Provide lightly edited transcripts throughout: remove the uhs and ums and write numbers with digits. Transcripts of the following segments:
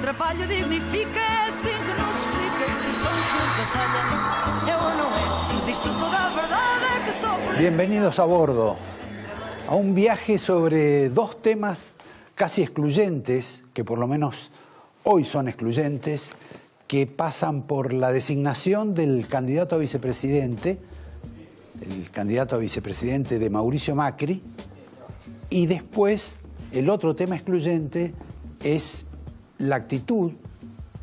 atrapalha, dignifica, é assim que nos explica que somos nunca falha. É ou não é? Diz-te toda a verdade, é que só por... Bienvenidos a bordo, a un viaje sobre dos temas casi excluyentes, que por lo menos hoy son excluyentes, que pasan por la designación del candidato a vicepresidente, el candidato a vicepresidente de Mauricio Macri, y después el otro tema excluyente es la actitud,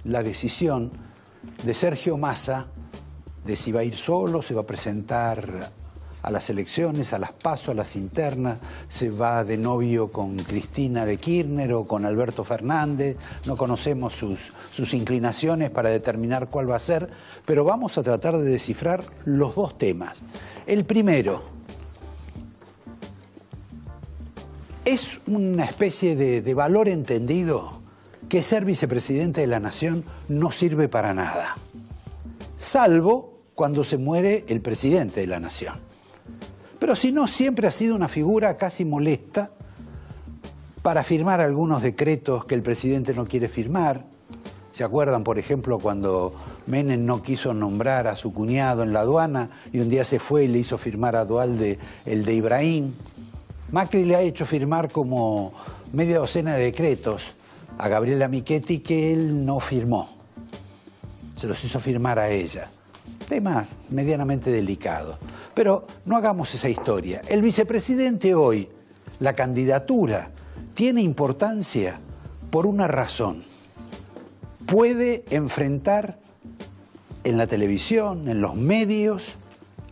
la decisión de Sergio Massa de si va a ir solo, se va a presentar a las elecciones, a las PASO, a las internas, se va de novio con Cristina de Kirchner o con Alberto Fernández. No conocemos sus inclinaciones para determinar cuál va a ser, pero vamos a tratar de descifrar los dos temas. El primero, ¿es una especie de valor entendido que ser vicepresidente de la Nación no sirve para nada? Salvo cuando se muere el presidente de la Nación. Pero si no, siempre ha sido una figura casi molesta para firmar algunos decretos que el presidente no quiere firmar. ¿Se acuerdan, por ejemplo, cuando Menem no quiso nombrar a su cuñado en la aduana y un día se fue y le hizo firmar a Duhalde el de Ibrahim? Macri le ha hecho firmar como media docena de decretos a Gabriela Michetti que él no firmó. Se los hizo firmar a ella. Temas medianamente delicados. Pero no hagamos esa historia. El vicepresidente hoy, la candidatura, tiene importancia por una razón. Puede enfrentar en la televisión, en los medios,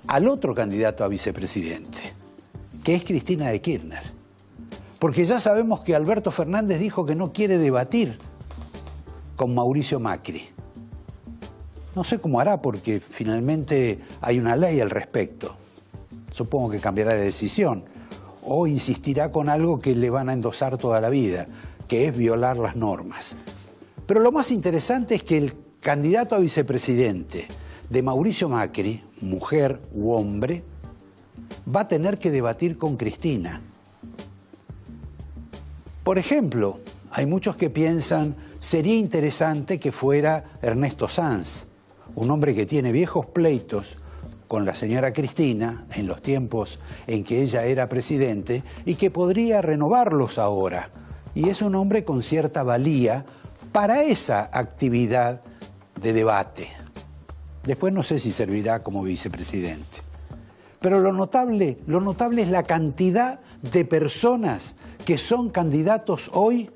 al otro candidato a vicepresidente, que es Cristina de Kirchner. Porque ya sabemos que Alberto Fernández dijo que no quiere debatir con Mauricio Macri. No sé cómo hará porque finalmente hay una ley al respecto. Supongo que cambiará de decisión o insistirá con algo que le van a endosar toda la vida, que es violar las normas. Pero lo más interesante es que el candidato a vicepresidente de Mauricio Macri, mujer u hombre, va a tener que debatir con Cristina. Por ejemplo, hay muchos que piensan, sería interesante que fuera Ernesto Sanz, un hombre que tiene viejos pleitos con la señora Cristina en los tiempos en que ella era presidente y que podría renovarlos ahora. Y es un hombre con cierta valía para esa actividad de debate. Después no sé si servirá como vicepresidente. Pero lo notable es la cantidad de personas que son candidatos hoy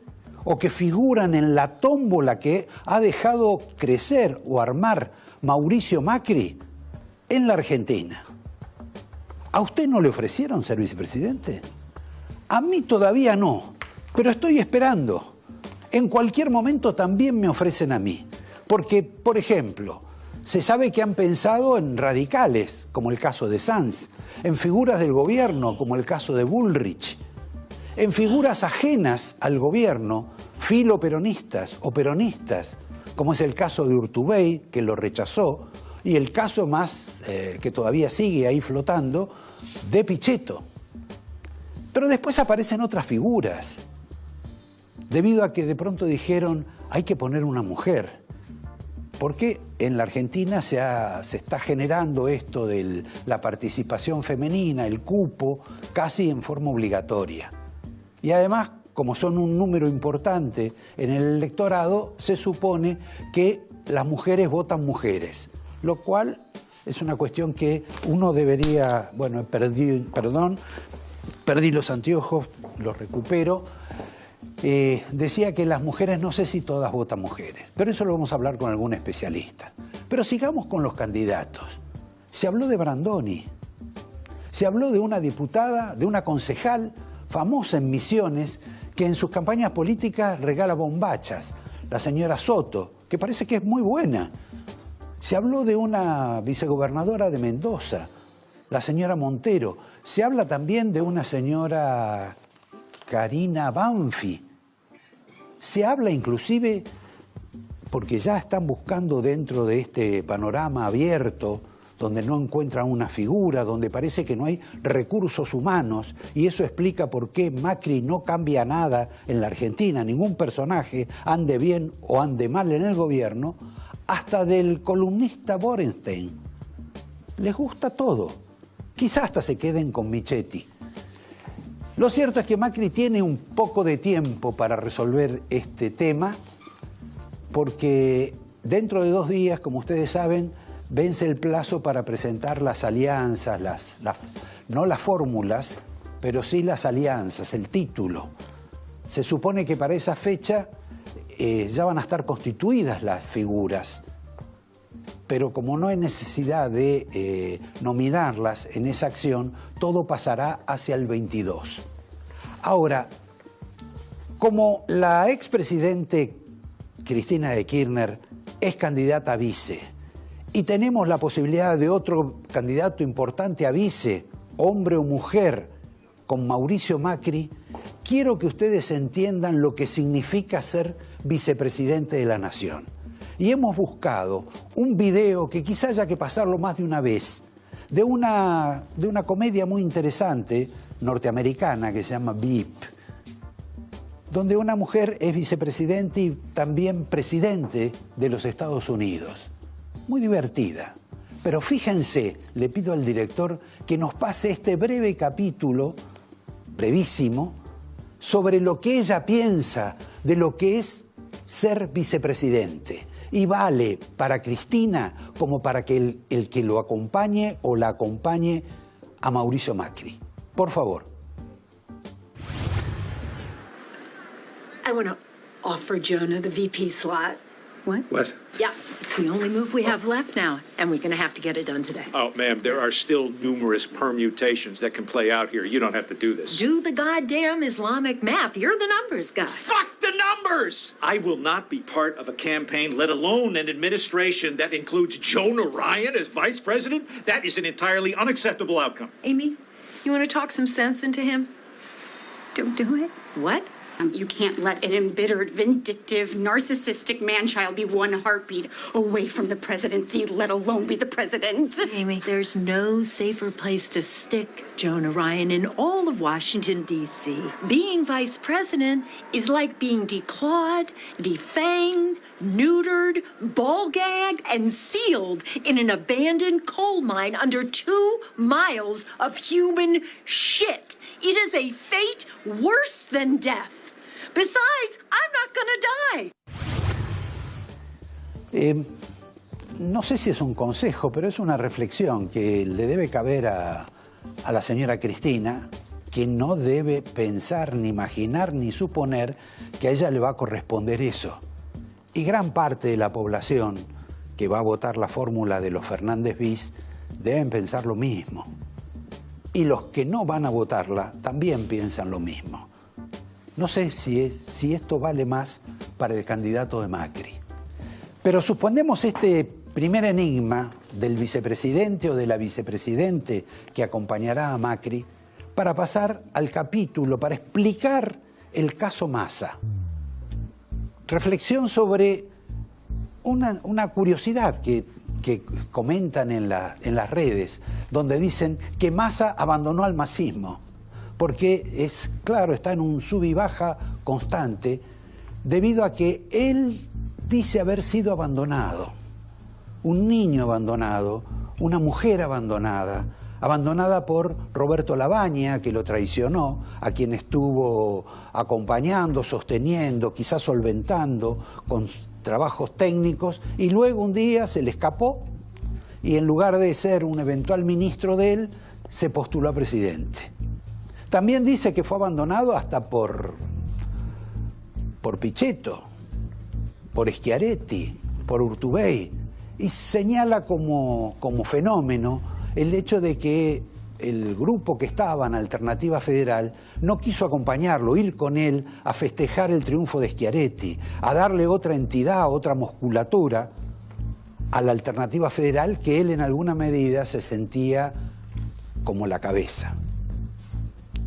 o que figuran en la tómbola que ha dejado crecer o armar Mauricio Macri en la Argentina. ¿A usted no le ofrecieron ser vicepresidente? A mí todavía no, pero estoy esperando. En cualquier momento también me ofrecen a mí. Porque, por ejemplo, se sabe que han pensado en radicales, como el caso de Sanz, en figuras del gobierno, como el caso de Bullrich, en figuras ajenas al gobierno, filoperonistas o peronistas, como es el caso de Urtubey, que lo rechazó, y el caso más que todavía sigue ahí flotando, de Pichetto. Pero después aparecen otras figuras, debido a que de pronto dijeron, hay que poner una mujer. Porque en la Argentina se está generando esto de la participación femenina, el cupo, casi en forma obligatoria. Y además, como son un número importante en el electorado, se supone que las mujeres votan mujeres, lo cual es una cuestión que uno debería, bueno, perdí los anteojos, los recupero. Decía que las mujeres, no sé si todas votan mujeres, pero eso lo vamos a hablar con algún especialista. Pero sigamos con los candidatos. Se habló de Brandoni, se habló de una diputada, de una concejal famosa en Misiones, que en sus campañas políticas regala bombachas, la señora Soto, que parece que es muy buena. Se habló de una vicegobernadora de Mendoza, la señora Montero. Se habla también de una señora Karina Banfi. Se habla inclusive, porque ya están buscando dentro de este panorama abierto donde no encuentran una figura, donde parece que no hay recursos humanos, y eso explica por qué Macri no cambia nada en la Argentina, ningún personaje ande bien o ande mal en el gobierno, hasta del columnista Borenstein. Les gusta todo. Quizás hasta se queden con Michetti. Lo cierto es que Macri tiene un poco de tiempo para resolver este tema, porque dentro de 2 días, como ustedes saben, vence el plazo para presentar las alianzas, no las fórmulas, pero sí las alianzas, el título. Se supone que para esa fecha ya van a estar constituidas las figuras, pero como no hay necesidad de nominarlas en esa acción, todo pasará hacia el 22. Ahora, como la expresidente Cristina de Kirchner es candidata a vice y tenemos la posibilidad de otro candidato importante a vice, hombre o mujer, con Mauricio Macri, quiero que ustedes entiendan lo que significa ser vicepresidente de la Nación. Y hemos buscado un video que quizá haya que pasarlo más de una vez, de una comedia muy interesante norteamericana que se llama Veep, donde una mujer es vicepresidente y también presidente de los Estados Unidos. Muy divertida. Pero fíjense, le pido al director que nos pase este breve capítulo, brevísimo, sobre lo que ella piensa de lo que es ser vicepresidente. Y vale para Cristina como para que el que lo acompañe o la acompañe a Mauricio Macri. Por favor. I want to offer Jonah the VP slot. What? What? Yeah, it's the only move we have left now, and we're going to have to get it done today. Oh, ma'am, there are still numerous permutations that can play out here. You don't have to do this. Do the goddamn Islamic math. You're the numbers guy. Fuck the numbers! I will not be part of a campaign, let alone an administration that includes Jonah Ryan as vice president. That is an entirely unacceptable outcome. Amy, you want to talk some sense into him? Don't do it. What? You can't let an embittered, vindictive, narcissistic man-child be one heartbeat away from the presidency, let alone be the president. Amy, there's no safer place to stick Jonah Ryan in all of Washington, D.C. Being vice president is like being declawed, defanged, neutered, ball-gagged, and sealed in an abandoned coal mine under 2 miles of human shit. It is a fate worse than death. Besides, I'm not gonna die. No sé si es un consejo, pero es una reflexión que le debe caber a la señora Cristina, que no debe pensar, ni imaginar, ni suponer que a ella le va a corresponder eso. Y gran parte de la población que va a votar la fórmula de los Fernández bis deben pensar lo mismo. Y los que no van a votarla también piensan lo mismo. No sé si esto vale más para el candidato de Macri. Pero suponemos este primer enigma del vicepresidente o de la vicepresidente que acompañará a Macri para pasar al capítulo, para explicar el caso Massa. Reflexión sobre una curiosidad que comentan en las redes, donde dicen que Massa abandonó al masismo, porque es claro, está en un sub y baja constante, debido a que él dice haber sido abandonado, un niño abandonado, una mujer abandonada por Roberto Lavagna, que lo traicionó, a quien estuvo acompañando, sosteniendo, quizás solventando con trabajos técnicos, y luego un día se le escapó y en lugar de ser un eventual ministro de él, se postuló a presidente. También dice que fue abandonado hasta por Pichetto, por Schiaretti, por Urtubey, y señala como fenómeno el hecho de que el grupo que estaba en Alternativa Federal no quiso acompañarlo, ir con él a festejar el triunfo de Schiaretti, a darle otra entidad, otra musculatura a la Alternativa Federal, que él en alguna medida se sentía como la cabeza.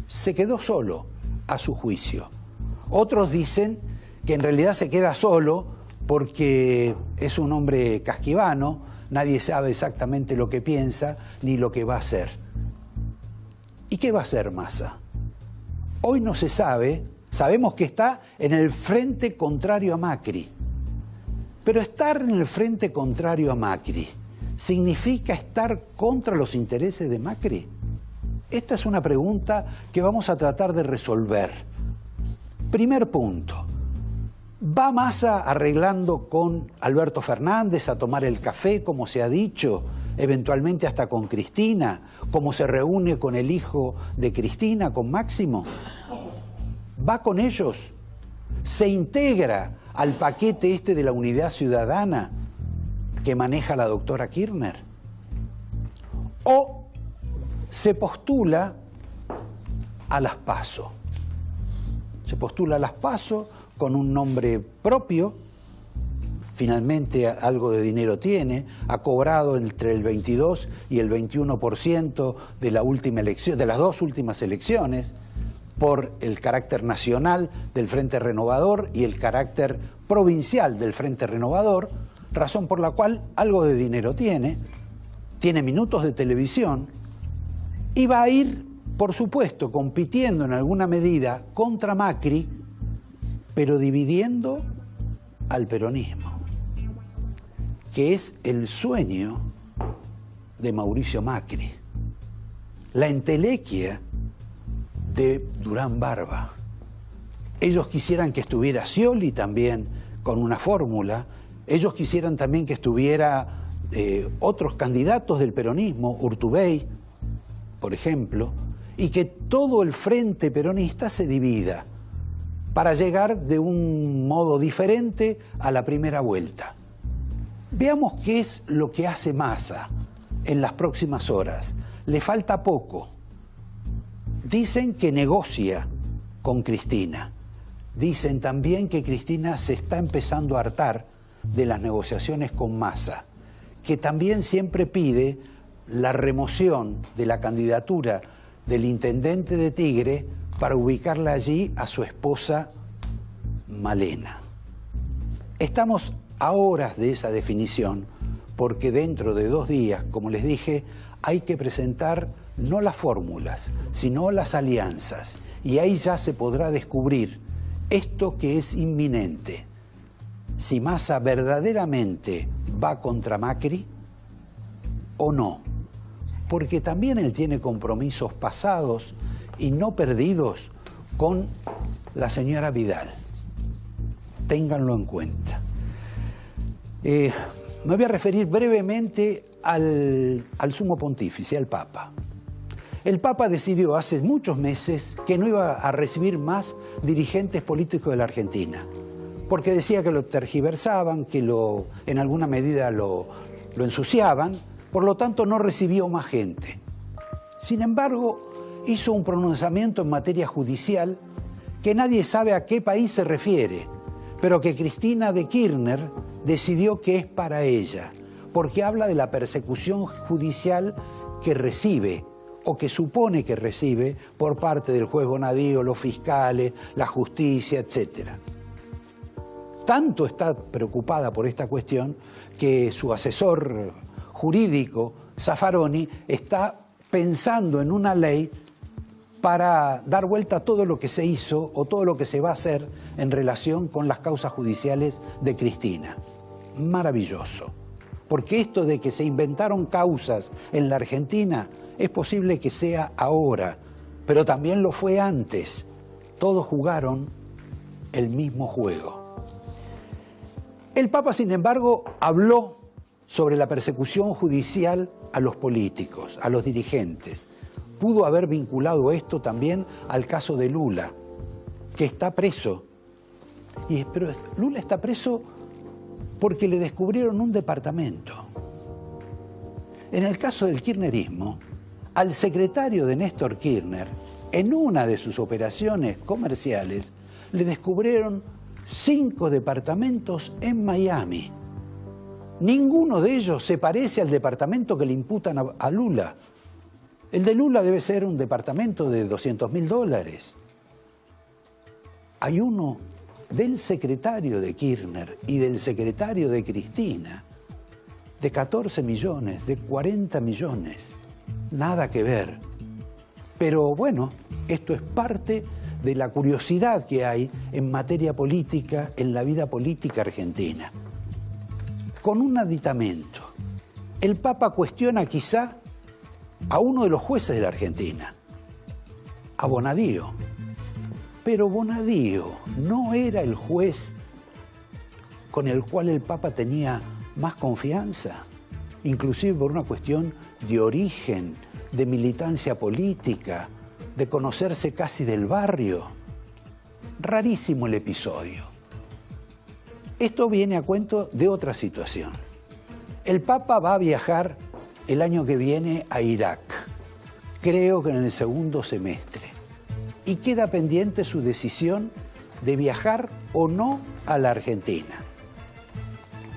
Se quedó solo, a su juicio. Otros dicen que en realidad se queda solo porque es un hombre casquivano, nadie sabe exactamente lo que piensa ni lo que va a hacer. ¿Y qué va a hacer Massa? Hoy no se sabe, sabemos que está en el frente contrario a Macri. Pero estar en el frente contrario a Macri, ¿significa estar contra los intereses de Macri? Esta es una pregunta que vamos a tratar de resolver. Primer punto. ¿Va Massa arreglando con Alberto Fernández a tomar el café, como se ha dicho, eventualmente hasta con Cristina, como se reúne con el hijo de Cristina, con Máximo? ¿Va con ellos? ¿Se integra al paquete este de la unidad ciudadana que maneja la doctora Kirchner? ¿O se postula a las PASO? Se postula a las PASO con un nombre propio, finalmente algo de dinero tiene, ha cobrado entre el 22 y el 21% de la última elección, de las dos últimas elecciones, por el carácter nacional del Frente Renovador y el carácter provincial del Frente Renovador, razón por la cual algo de dinero tiene minutos de televisión y va a ir, por supuesto, compitiendo en alguna medida contra Macri, pero dividiendo al peronismo, que es el sueño de Mauricio Macri, la entelequia de Durán Barba. Ellos quisieran que estuviera Scioli también con una fórmula, ellos quisieran también que estuviera otros candidatos del peronismo, Urtubey, por ejemplo, y que todo el frente peronista se divida para llegar de un modo diferente a la primera vuelta. Veamos qué es lo que hace Massa en las próximas horas. Le falta poco. Dicen que negocia con Cristina. Dicen también que Cristina se está empezando a hartar de las negociaciones con Massa, que también siempre pide la remoción de la candidatura del intendente de Tigre para ubicarla allí a su esposa Malena. Estamos a horas de esa definición, porque dentro de 2 días, como les dije, hay que presentar no las fórmulas, sino las alianzas. Y ahí ya se podrá descubrir esto que es inminente. Si Massa verdaderamente va contra Macri o no. Porque también él tiene compromisos pasados y no perdidos con la señora Vidal. Ténganlo en cuenta. Me voy a referir brevemente al sumo pontífice, al Papa. El Papa decidió hace muchos meses que no iba a recibir más dirigentes políticos de la Argentina, porque decía que lo tergiversaban, que en alguna medida lo ensuciaban, por lo tanto no recibió más gente. Sin embargo, hizo un pronunciamiento en materia judicial que nadie sabe a qué país se refiere, pero que Cristina de Kirchner decidió que es para ella, porque habla de la persecución judicial que recibe o que supone que recibe por parte del juez Bonadío, los fiscales, la justicia, etc. Tanto está preocupada por esta cuestión que su asesor jurídico, Zaffaroni, está pensando en una ley para dar vuelta a todo lo que se hizo o todo lo que se va a hacer en relación con las causas judiciales de Cristina. Maravilloso. Porque esto de que se inventaron causas en la Argentina es posible que sea ahora, pero también lo fue antes. Todos jugaron el mismo juego. El Papa, sin embargo, habló sobre la persecución judicial a los políticos, a los dirigentes. Pudo haber vinculado esto también al caso de Lula, que está preso. Pero Lula está preso porque le descubrieron un departamento. En el caso del kirchnerismo, al secretario de Néstor Kirchner, en una de sus operaciones comerciales, le descubrieron 5 departamentos en Miami. Ninguno de ellos se parece al departamento que le imputan a Lula. El de Lula debe ser un departamento de $200.000. Hay uno del secretario de Kirchner y del secretario de Cristina de 14 millones, de 40 millones. Nada que ver. Pero bueno, esto es parte de la curiosidad que hay en materia política, en la vida política argentina. Con un aditamento, el Papa cuestiona quizá a uno de los jueces de la Argentina, a Bonadío. Pero Bonadío no era el juez con el cual el Papa tenía más confianza, inclusive por una cuestión de origen, de militancia política, de conocerse casi del barrio. Rarísimo el episodio. Esto viene a cuento de otra situación. El Papa va a viajar el año que viene a Irak, creo que en el segundo semestre, y queda pendiente su decisión de viajar o no a la Argentina.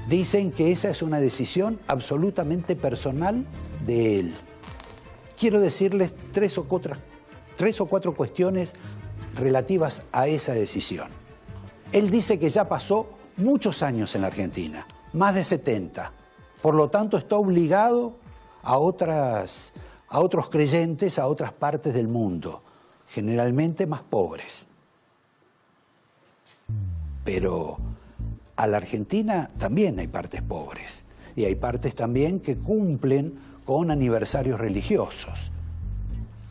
Dicen que esa es una decisión absolutamente personal de él. Quiero decirles tres o cuatro cuestiones relativas a esa decisión. Él dice que ya pasó muchos años en la Argentina, más de 70. Por lo tanto, está obligado a otros creyentes, a otras partes del mundo, generalmente más pobres. Pero a la Argentina también hay partes pobres y hay partes también que cumplen con aniversarios religiosos.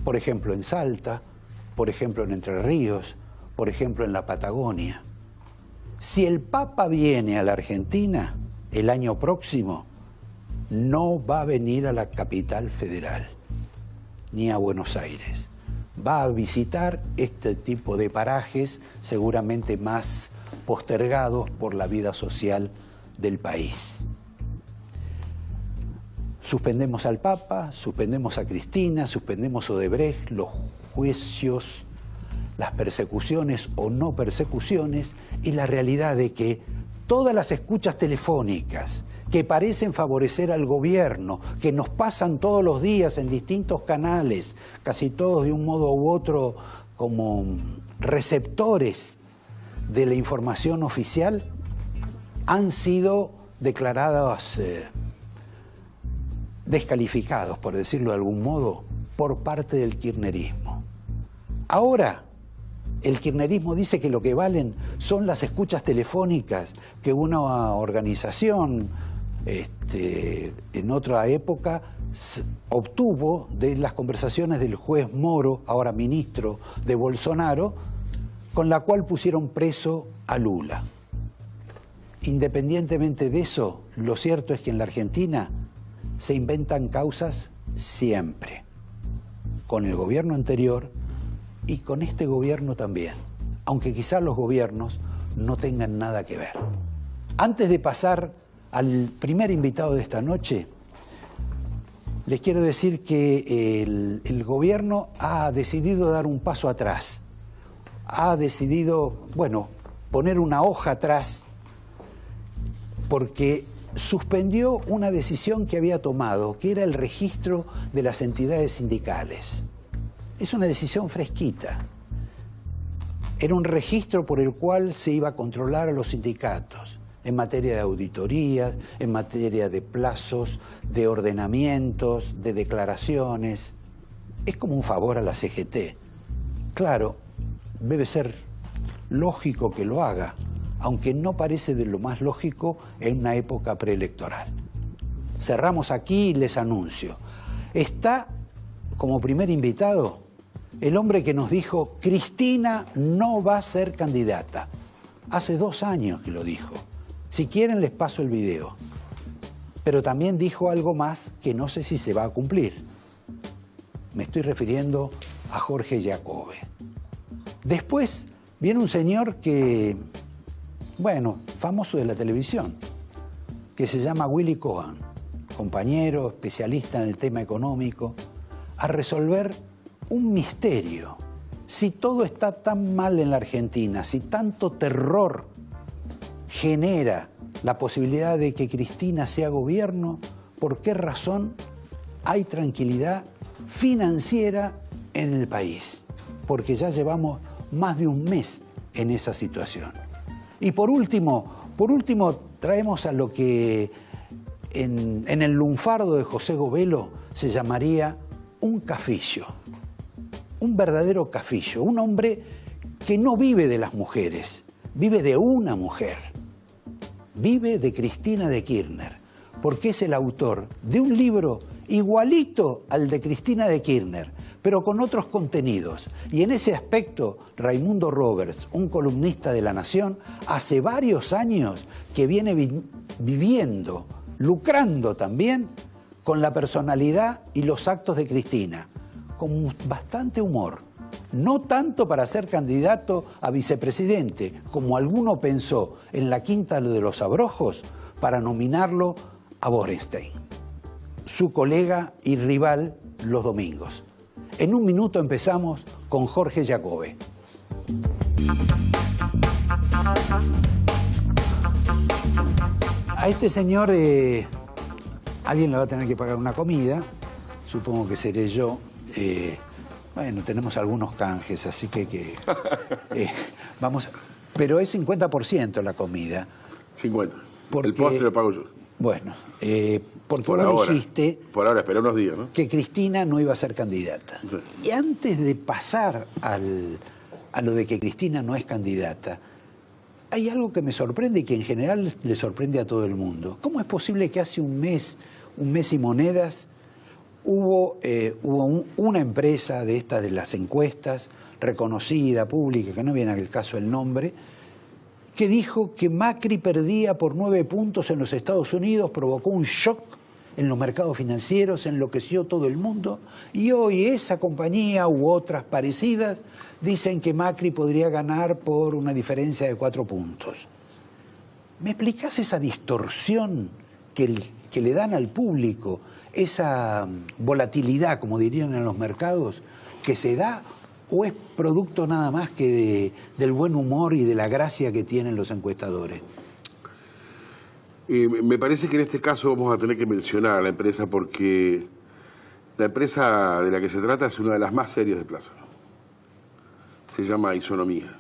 Por ejemplo, en Salta, por ejemplo, en Entre Ríos, por ejemplo, en la Patagonia. Si el Papa viene a la Argentina el año próximo, no va a venir a la capital federal, ni a Buenos Aires. Va a visitar este tipo de parajes, seguramente más postergados por la vida social del país. Suspendemos al Papa, suspendemos a Cristina, suspendemos a Odebrecht, los juicios, las persecuciones o no persecuciones, y la realidad de que todas las escuchas telefónicas que parecen favorecer al gobierno, que nos pasan todos los días en distintos canales, casi todos de un modo u otro como receptores de la información oficial, han sido declarados descalificados, por decirlo de algún modo, por parte del kirchnerismo. Ahora, el kirchnerismo dice que lo que valen son las escuchas telefónicas que una organización en otra época obtuvo de las conversaciones del juez Moro, ahora ministro de Bolsonaro, con la cual pusieron preso a Lula. Independientemente de eso, lo cierto es que en la Argentina se inventan causas siempre, con el gobierno anterior y con este gobierno también, aunque quizás los gobiernos no tengan nada que ver. Antes de pasar al primer invitado de esta noche, les quiero decir que el gobierno ha decidido dar un paso atrás, ha decidido, poner una hoja atrás, porque suspendió una decisión que había tomado, que era el registro de las entidades sindicales. Es una decisión fresquita. Era un registro por el cual se iba a controlar a los sindicatos en materia de auditoría, en materia de plazos, de ordenamientos, de declaraciones. Es como un favor a la CGT. Claro, debe ser lógico que lo haga, aunque no parece de lo más lógico en una época preelectoral. Cerramos aquí y les anuncio. Está como primer invitado el hombre que nos dijo: Cristina no va a ser candidata. Hace 2 años que lo dijo. Si quieren les paso el video. Pero también dijo algo más que no sé si se va a cumplir. Me estoy refiriendo a Jorge Jacobe. Después viene un señor que, famoso de la televisión, que se llama Willy Cohen, compañero, especialista en el tema económico, a resolver un misterio. Si todo está tan mal en la Argentina, si tanto terror genera la posibilidad de que Cristina sea gobierno, ¿por qué razón hay tranquilidad financiera en el país? Porque ya llevamos más de un mes en esa situación. Y por último traemos a lo que en el lunfardo de José Govelo se llamaría un cafillo, un verdadero cafillo, un hombre que no vive de las mujeres, vive de una mujer, vive de Cristina de Kirchner, porque es el autor de un libro igualito al de Cristina de Kirchner, pero con otros contenidos. Y en ese aspecto, Raimundo Roberts, un columnista de La Nación, hace varios años que viene viviendo, lucrando también con la personalidad y los actos de Cristina, con bastante humor. No tanto para ser candidato a vicepresidente, como alguno pensó en la Quinta de los Abrojos, para nominarlo a Borenstein, su colega y rival los domingos. En un minuto empezamos con Jorge Jacobe. A este señor alguien le va a tener que pagar una comida, supongo que seré yo. Bueno, tenemos algunos canjes, así que vamos, pero es 50% la comida. 50. Porque, el postre lo pago yo. Bueno, porque por vos ahora, dijiste por ahora, esperé unos días, ¿no? que Cristina no iba a ser candidata. Sí. Y antes de pasar a lo de que Cristina no es candidata, hay algo que me sorprende y que en general le sorprende a todo el mundo. ¿Cómo es posible que hace un mes y monedas, hubo una empresa de estas de las encuestas, reconocida, pública, que no viene al caso el nombre, que dijo que Macri perdía por 9 puntos en los Estados Unidos, provocó un shock en los mercados financieros, enloqueció todo el mundo, y hoy esa compañía u otras parecidas dicen que Macri podría ganar por una diferencia de 4 puntos. ¿Me explicás esa distorsión que le dan al público, esa volatilidad, como dirían en los mercados, que se da, o es producto nada más que del buen humor y de la gracia que tienen los encuestadores? Me parece que en este caso vamos a tener que mencionar a la empresa porque la empresa de la que se trata es una de las más serias de Plaza. Se llama Isonomía.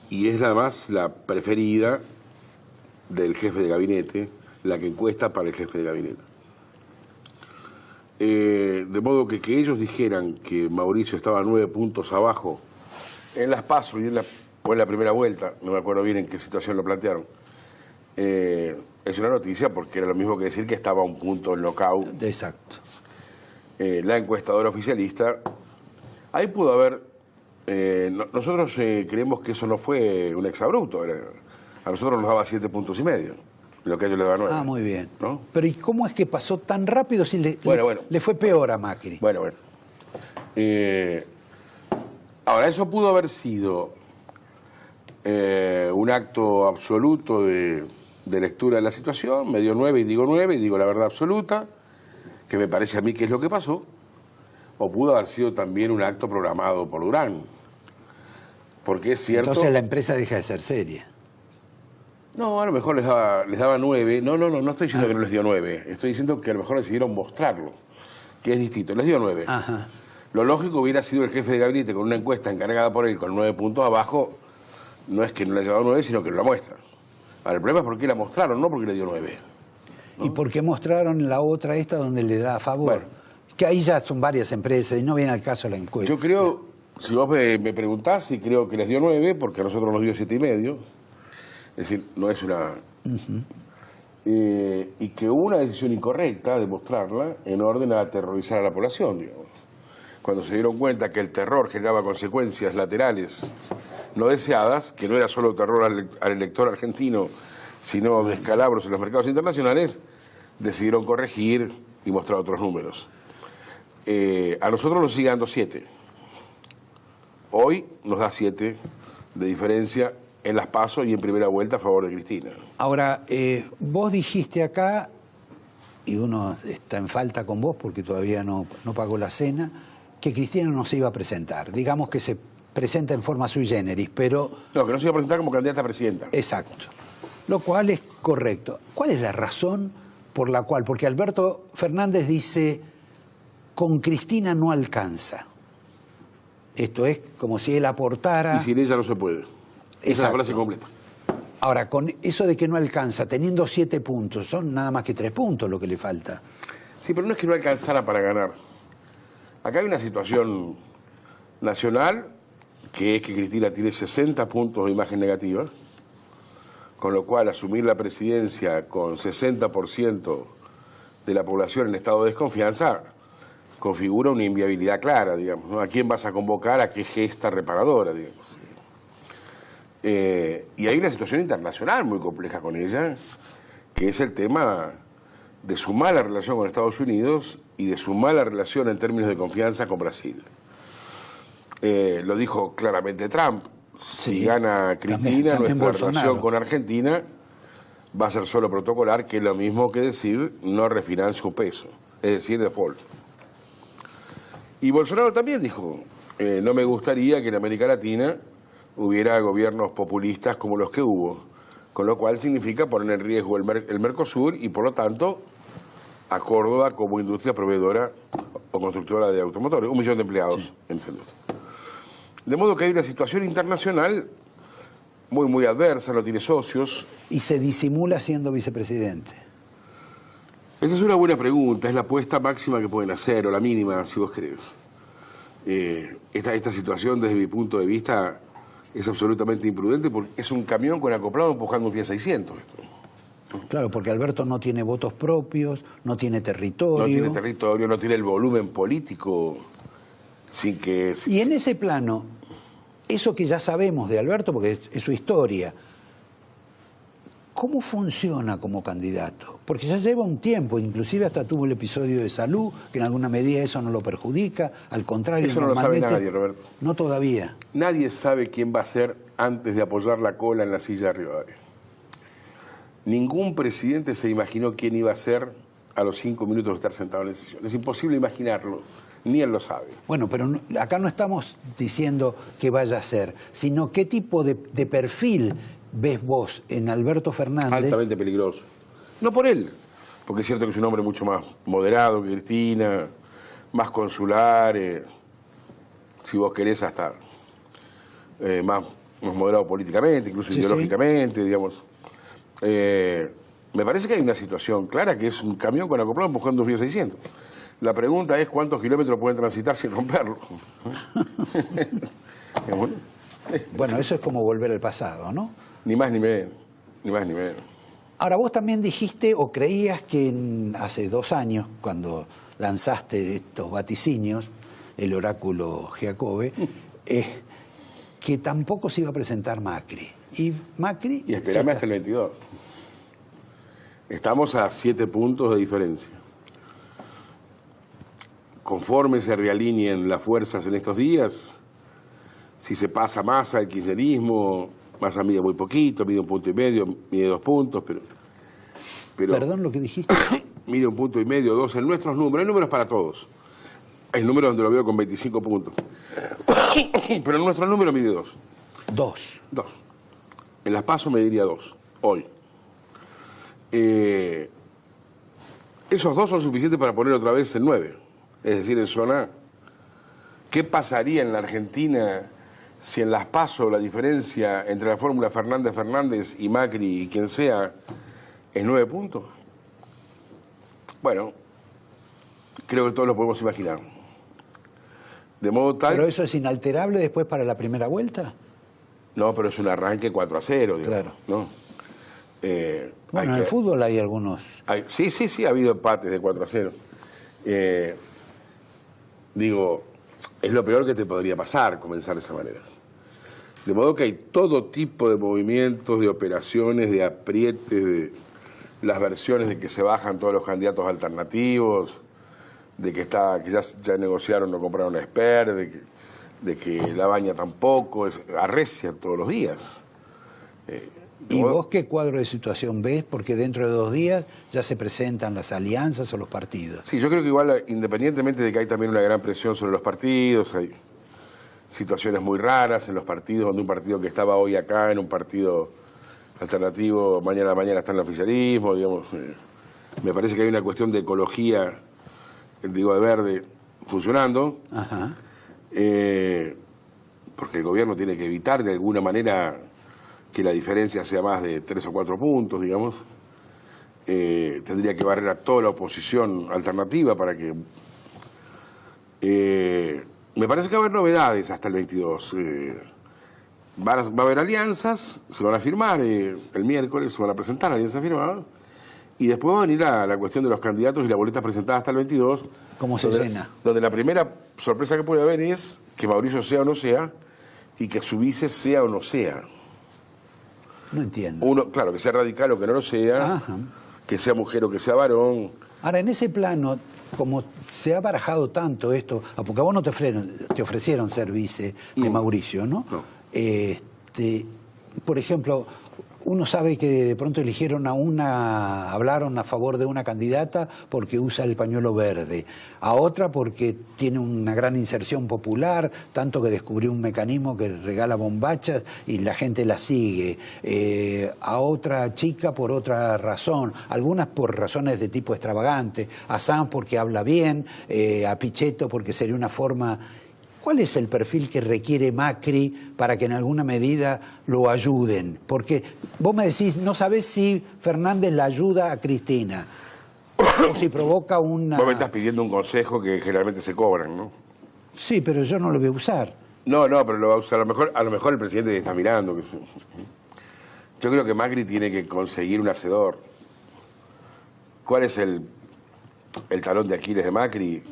Y es además la preferida del jefe de gabinete, la que encuesta para el jefe de gabinete. De modo que ellos dijeran que Mauricio estaba 9 puntos abajo en las PASO y en la primera vuelta, no me acuerdo bien en qué situación lo plantearon, es una noticia porque era lo mismo que decir que estaba a un punto en knockout. Exacto. La encuestadora oficialista, ahí pudo haber, nosotros creemos que eso no fue un exabrupto, a nosotros nos daba 7 puntos y medio. Lo que a ellos le daban 9. Ah, muy bien. ¿No? Pero ¿y cómo es que pasó tan rápido si le fue peor a Macri? Bueno. Ahora, eso pudo haber sido un acto absoluto de lectura de la situación. Me dio 9 y digo la verdad absoluta, que me parece a mí que es lo que pasó. O pudo haber sido también un acto programado por Durán. Porque es cierto... Entonces la empresa deja de ser seria. No, a lo mejor les daba 9. No estoy diciendo que no les dio 9. Estoy diciendo que a lo mejor decidieron mostrarlo, que es distinto. Les dio 9. Ajá. Lo lógico hubiera sido el jefe de gabinete con una encuesta encargada por él con 9 puntos abajo. No es que no le haya dado 9, sino que no la muestra. Ahora, el problema es por qué la mostraron, no porque le dio 9. ¿No? ¿Y por qué mostraron la otra esta donde le da a favor? Bueno. Que ahí ya son varias empresas y no viene al caso la encuesta. Yo creo, si vos me preguntás, si creo que les dio 9, porque a nosotros nos dio 7,5. Es decir, no es una... y que hubo una decisión incorrecta de mostrarla en orden a aterrorizar a la población, digamos. Cuando se dieron cuenta que el terror generaba consecuencias laterales no deseadas, que no era solo terror al elector argentino, sino descalabros en los mercados internacionales, decidieron corregir y mostrar otros números. A nosotros nos sigue dando 7. Hoy nos da 7 de diferencia en las PASO y en primera vuelta a favor de Cristina. Ahora, vos dijiste acá, y uno está en falta con vos porque todavía no pagó la cena, que Cristina no se iba a presentar. Digamos que se presenta en forma sui generis, pero... No, que no se iba a presentar como candidata a presidenta. Exacto. Lo cual es correcto. ¿Cuál es la razón por la cual? Porque Alberto Fernández dice, con Cristina no alcanza. Esto es como si él aportara... Y sin ella no se puede. Esa es la frase completa. Ahora, con eso de que no alcanza, teniendo 7 puntos, son nada más que 3 puntos lo que le falta. Sí, pero no es que no alcanzara para ganar. Acá hay una situación nacional, que es que Cristina tiene 60 puntos de imagen negativa, con lo cual asumir la presidencia con 60% de la población en estado de desconfianza configura una inviabilidad clara, digamos, ¿no? ¿A quién vas a convocar? ¿A qué gesta reparadora, digamos? Y hay una situación internacional muy compleja con ella, que es el tema de su mala relación con Estados Unidos y de su mala relación en términos de confianza con Brasil. Lo dijo claramente Trump. Si gana Cristina, también nuestra Bolsonaro. relación con Argentina va a ser solo protocolar, que es lo mismo que decir no refinancio peso, es decir, default. Y Bolsonaro también dijo, no me gustaría que en América Latina hubiera gobiernos populistas como los que hubo, con lo cual significa poner en riesgo el Mercosur y, por lo tanto, a Córdoba como industria proveedora o constructora de automotores, 1 millón de empleados en esa industria. De modo que hay una situación internacional muy adversa, no tiene socios. Y se disimula siendo vicepresidente. Esa es una buena pregunta, es la apuesta máxima que pueden hacer, o la mínima, si vos querés. Esta situación, desde mi punto de vista, es absolutamente imprudente porque es un camión con acoplado empujando un Fiat 600. Claro, porque Alberto no tiene votos propios, no tiene territorio. No tiene territorio, no tiene el volumen político sin que... Y en ese plano, eso que ya sabemos de Alberto, porque es su historia, ¿cómo funciona como candidato? Porque ya lleva un tiempo, inclusive hasta tuvo el episodio de salud, que en alguna medida eso no lo perjudica, al contrario... Eso no lo sabe nadie, Roberto. No todavía. Nadie sabe quién va a ser antes de apoyar la cola en la silla de Rivadavia. Ningún presidente se imaginó quién iba a ser a los 5 minutos de estar sentado en la sesión. Es imposible imaginarlo, ni él lo sabe. Bueno, pero acá no estamos diciendo que vaya a ser, sino qué tipo de perfil ves vos en Alberto Fernández. Altamente peligroso. No por él, porque es cierto que es un hombre mucho más moderado que Cristina, más consular, si vos querés hasta más moderado políticamente, incluso ideológicamente, digamos. Me parece que hay una situación clara que es un camión con acoplado empujando un Fiat 600. La pregunta es cuántos kilómetros pueden transitar sin romperlo. Bueno, eso es como volver al pasado, ¿no? Ni más ni menos, ni más ni menos. Ahora, vos también dijiste o creías que hace 2 años, cuando lanzaste estos vaticinios, el oráculo Giacobbe, que tampoco se iba a presentar Macri. Y Macri... Y esperame hasta el 22. Estamos a 7 puntos de diferencia. Conforme se realineen las fuerzas en estos días, si se pasa Massa al kirchnerismo, Massa mide muy poquito, mide 1,5 puntos, mide 2 puntos, pero Perdón, lo que dijiste. mide 1,5 puntos, 2 en nuestros números. Hay números para todos. Hay números donde lo veo con 25 puntos. Pero en nuestro número mide 2. 2. En las PASO me diría 2, hoy. Esos 2 son suficientes para poner otra vez en 9. Es decir, en zona. ¿Qué pasaría en la Argentina si en las PASO la diferencia entre la fórmula Fernández y Macri y quien sea es 9 puntos? Bueno, creo que todos lo podemos imaginar. De modo tal... ¿Pero eso es inalterable después para la primera vuelta? No, pero es un arranque 4-0, digamos. Claro. ¿No? Bueno, en el fútbol hay algunos... Sí, ha habido empates de 4-0. Digo, es lo peor que te podría pasar, comenzar de esa manera. De modo que hay todo tipo de movimientos, de operaciones, de aprietes, de las versiones de que se bajan todos los candidatos alternativos, de que ya negociaron o compraron a Esper, de que la baña tampoco, arrecia todos los días. ¿Y vos qué cuadro de situación ves? Porque dentro de 2 días ya se presentan las alianzas o los partidos. Sí, yo creo que igual, independientemente de que hay también una gran presión sobre los partidos, hay situaciones muy raras en los partidos, donde un partido que estaba hoy acá, en un partido alternativo, mañana está en el oficialismo, digamos. Me parece que hay una cuestión de ecología, digo, de verde, funcionando. Ajá. Porque el gobierno tiene que evitar de alguna manera que la diferencia sea más de 3 o 4 puntos, digamos. Tendría que barrer a toda la oposición alternativa para que... me parece que va a haber novedades hasta el 22. Va a haber alianzas, se van a firmar el miércoles, se van a presentar alianzas firmadas, y después va a venir la cuestión de los candidatos y las boletas presentadas hasta el 22. ¿Cómo se llena? Donde la primera sorpresa que puede haber es que Mauricio sea o no sea, y que su vice sea o no sea. No entiendo. Uno, claro, que sea radical o que no lo sea, Ajá. que sea mujer o que sea varón. Ahora, en ese plano, como se ha barajado tanto esto, porque a vos no te ofrecieron ser vice de Mauricio, ¿no? No. Por ejemplo, uno sabe que de pronto eligieron hablaron a favor de una candidata porque usa el pañuelo verde, a otra porque tiene una gran inserción popular, tanto que descubrió un mecanismo que regala bombachas y la gente la sigue, a otra chica por otra razón, algunas por razones de tipo extravagante, a Sanz porque habla bien, a Pichetto porque sería una forma... ¿Cuál es el perfil que requiere Macri para que en alguna medida lo ayuden? Porque vos me decís, no sabés si Fernández la ayuda a Cristina o si provoca una... Vos me estás pidiendo un consejo que generalmente se cobran, ¿no? Sí, pero yo no lo voy a usar. No, pero lo va a usar. A lo mejor el presidente está mirando. Yo creo que Macri tiene que conseguir un hacedor. ¿Cuál es el talón de Aquiles de Macri?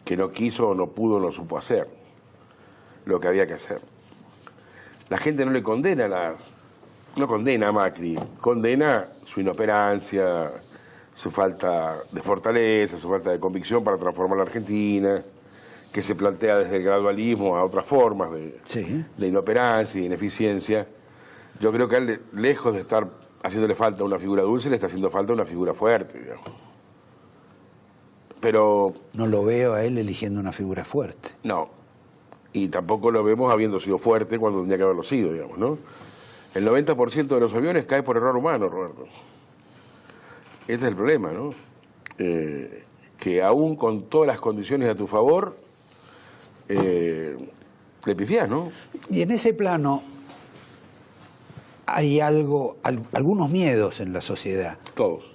Que no quiso, o no pudo, no supo hacer lo que había que hacer. La gente no le condena no condena a Macri, condena su inoperancia, su falta de fortaleza, su falta de convicción para transformar la Argentina, que se plantea desde el gradualismo a otras formas de inoperancia y ineficiencia. Yo creo que a él, lejos de estar haciéndole falta una figura dulce, le está haciendo falta una figura fuerte, digamos. Pero... No lo veo a él eligiendo una figura fuerte. No. Y tampoco lo vemos habiendo sido fuerte cuando tendría que haberlo sido, digamos, ¿no? El 90% de los aviones cae por error humano, Roberto. Ese es el problema, ¿no? Que aún con todas las condiciones a tu favor, le pifiás, ¿no? Y en ese plano hay algunos miedos en la sociedad. Todos.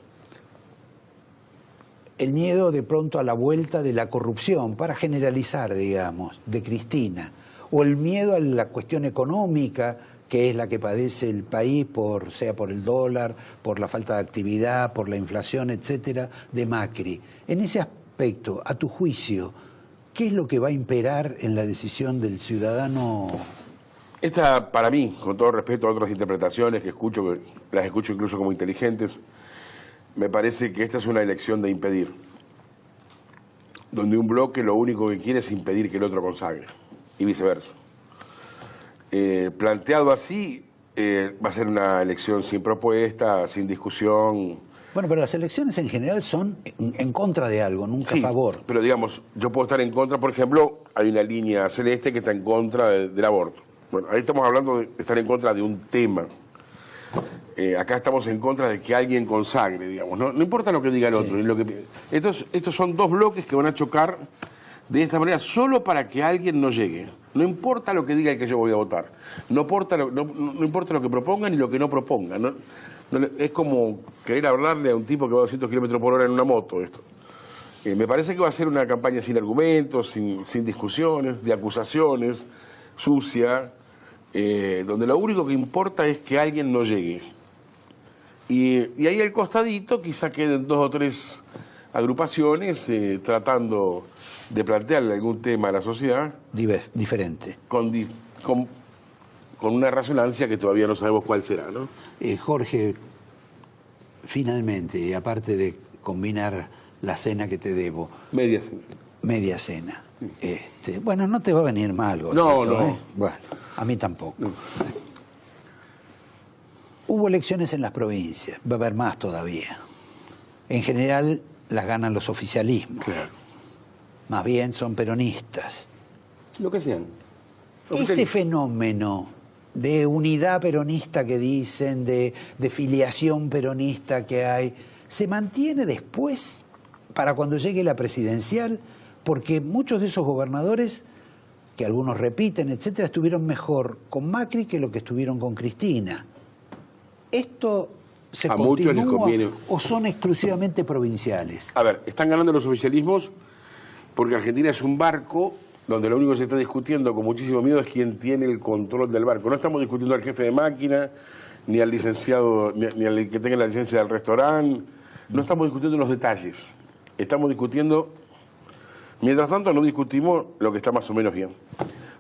El miedo de pronto a la vuelta de la corrupción, para generalizar, digamos, de Cristina, o el miedo a la cuestión económica, que es la que padece el país, sea por el dólar, por la falta de actividad, por la inflación, etcétera, de Macri. En ese aspecto, a tu juicio, ¿qué es lo que va a imperar en la decisión del ciudadano? Esta, para mí, con todo respeto a otras interpretaciones que las escucho incluso como inteligentes, me parece que esta es una elección de impedir, donde un bloque lo único que quiere es impedir que el otro consagre, y viceversa. Planteado así, va a ser una elección sin propuesta, sin discusión. Bueno, pero las elecciones en general son en contra de algo, nunca Sí, a favor. pero digamos, yo puedo estar en contra, por ejemplo, hay una línea celeste que está en contra del aborto. Bueno, ahí estamos hablando de estar en contra de un tema. Acá estamos en contra de que alguien consagre, digamos. No importa lo que diga el otro. Estos son dos bloques que van a chocar de esta manera solo para que alguien no llegue. No importa lo que diga el que yo voy a votar. No importa lo que propongan ni lo que no propongan. Es como querer hablarle a un tipo que va a 200 kilómetros por hora en una moto. Esto. Me parece que va a ser una campaña sin argumentos, sin discusiones, de acusaciones, sucia, donde lo único que importa es que alguien no llegue. Y ahí al costadito quizá queden 2 o 3 agrupaciones tratando de plantearle algún tema a la sociedad. Diferente. Con una resonancia que todavía no sabemos cuál será, ¿no? Jorge, finalmente, aparte de combinar la cena que te debo. Media cena. Media cena. Bueno, no te va a venir mal, Gordito, No. Bueno, a mí tampoco. No. Hubo elecciones en las provincias, va a haber más todavía. En general las ganan los oficialismos. Claro. Más bien son peronistas. Lo que sean. Ese fenómeno de unidad peronista que dicen, de filiación peronista que hay, ¿se mantiene después para cuando llegue la presidencial? Porque muchos de esos gobernadores, que algunos repiten, etcétera, estuvieron mejor con Macri que lo que estuvieron con Cristina. ¿Esto se A muchos les continúa conviene. o son exclusivamente provinciales? A ver, están ganando los oficialismos porque Argentina es un barco donde lo único que se está discutiendo con muchísimo miedo es quién tiene el control del barco. No estamos discutiendo al jefe de máquina, ni al licenciado, ni al que tenga la licencia del restaurante. No estamos discutiendo los detalles. Estamos discutiendo... Mientras tanto, no discutimos lo que está más o menos bien.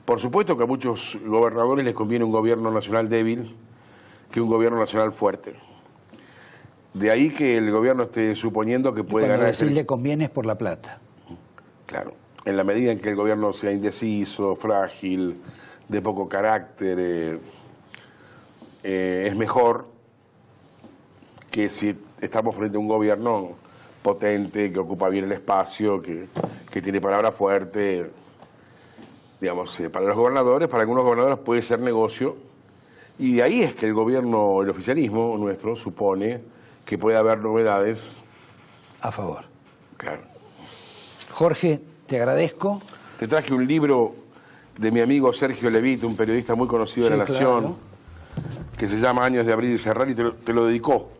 Por supuesto que a muchos gobernadores les conviene un gobierno nacional débil que un gobierno nacional fuerte. De ahí que el gobierno esté suponiendo que puede Cuando ganar... decir le conviene es por la plata. Claro, en la medida en que el gobierno sea indeciso, frágil, de poco carácter, es mejor que si estamos frente a un gobierno potente, que ocupa bien el espacio, que tiene palabra fuerte. Digamos, para los gobernadores, para algunos gobernadores puede ser negocio, y de ahí es que el gobierno, el oficialismo nuestro, supone que puede haber novedades. A favor. Claro. Jorge, te agradezco. Te traje un libro de mi amigo Sergio Levit, un periodista muy conocido de Sí, La Nación, claro. que se llama Años de Abrir y Cerrar, y te lo dedicó,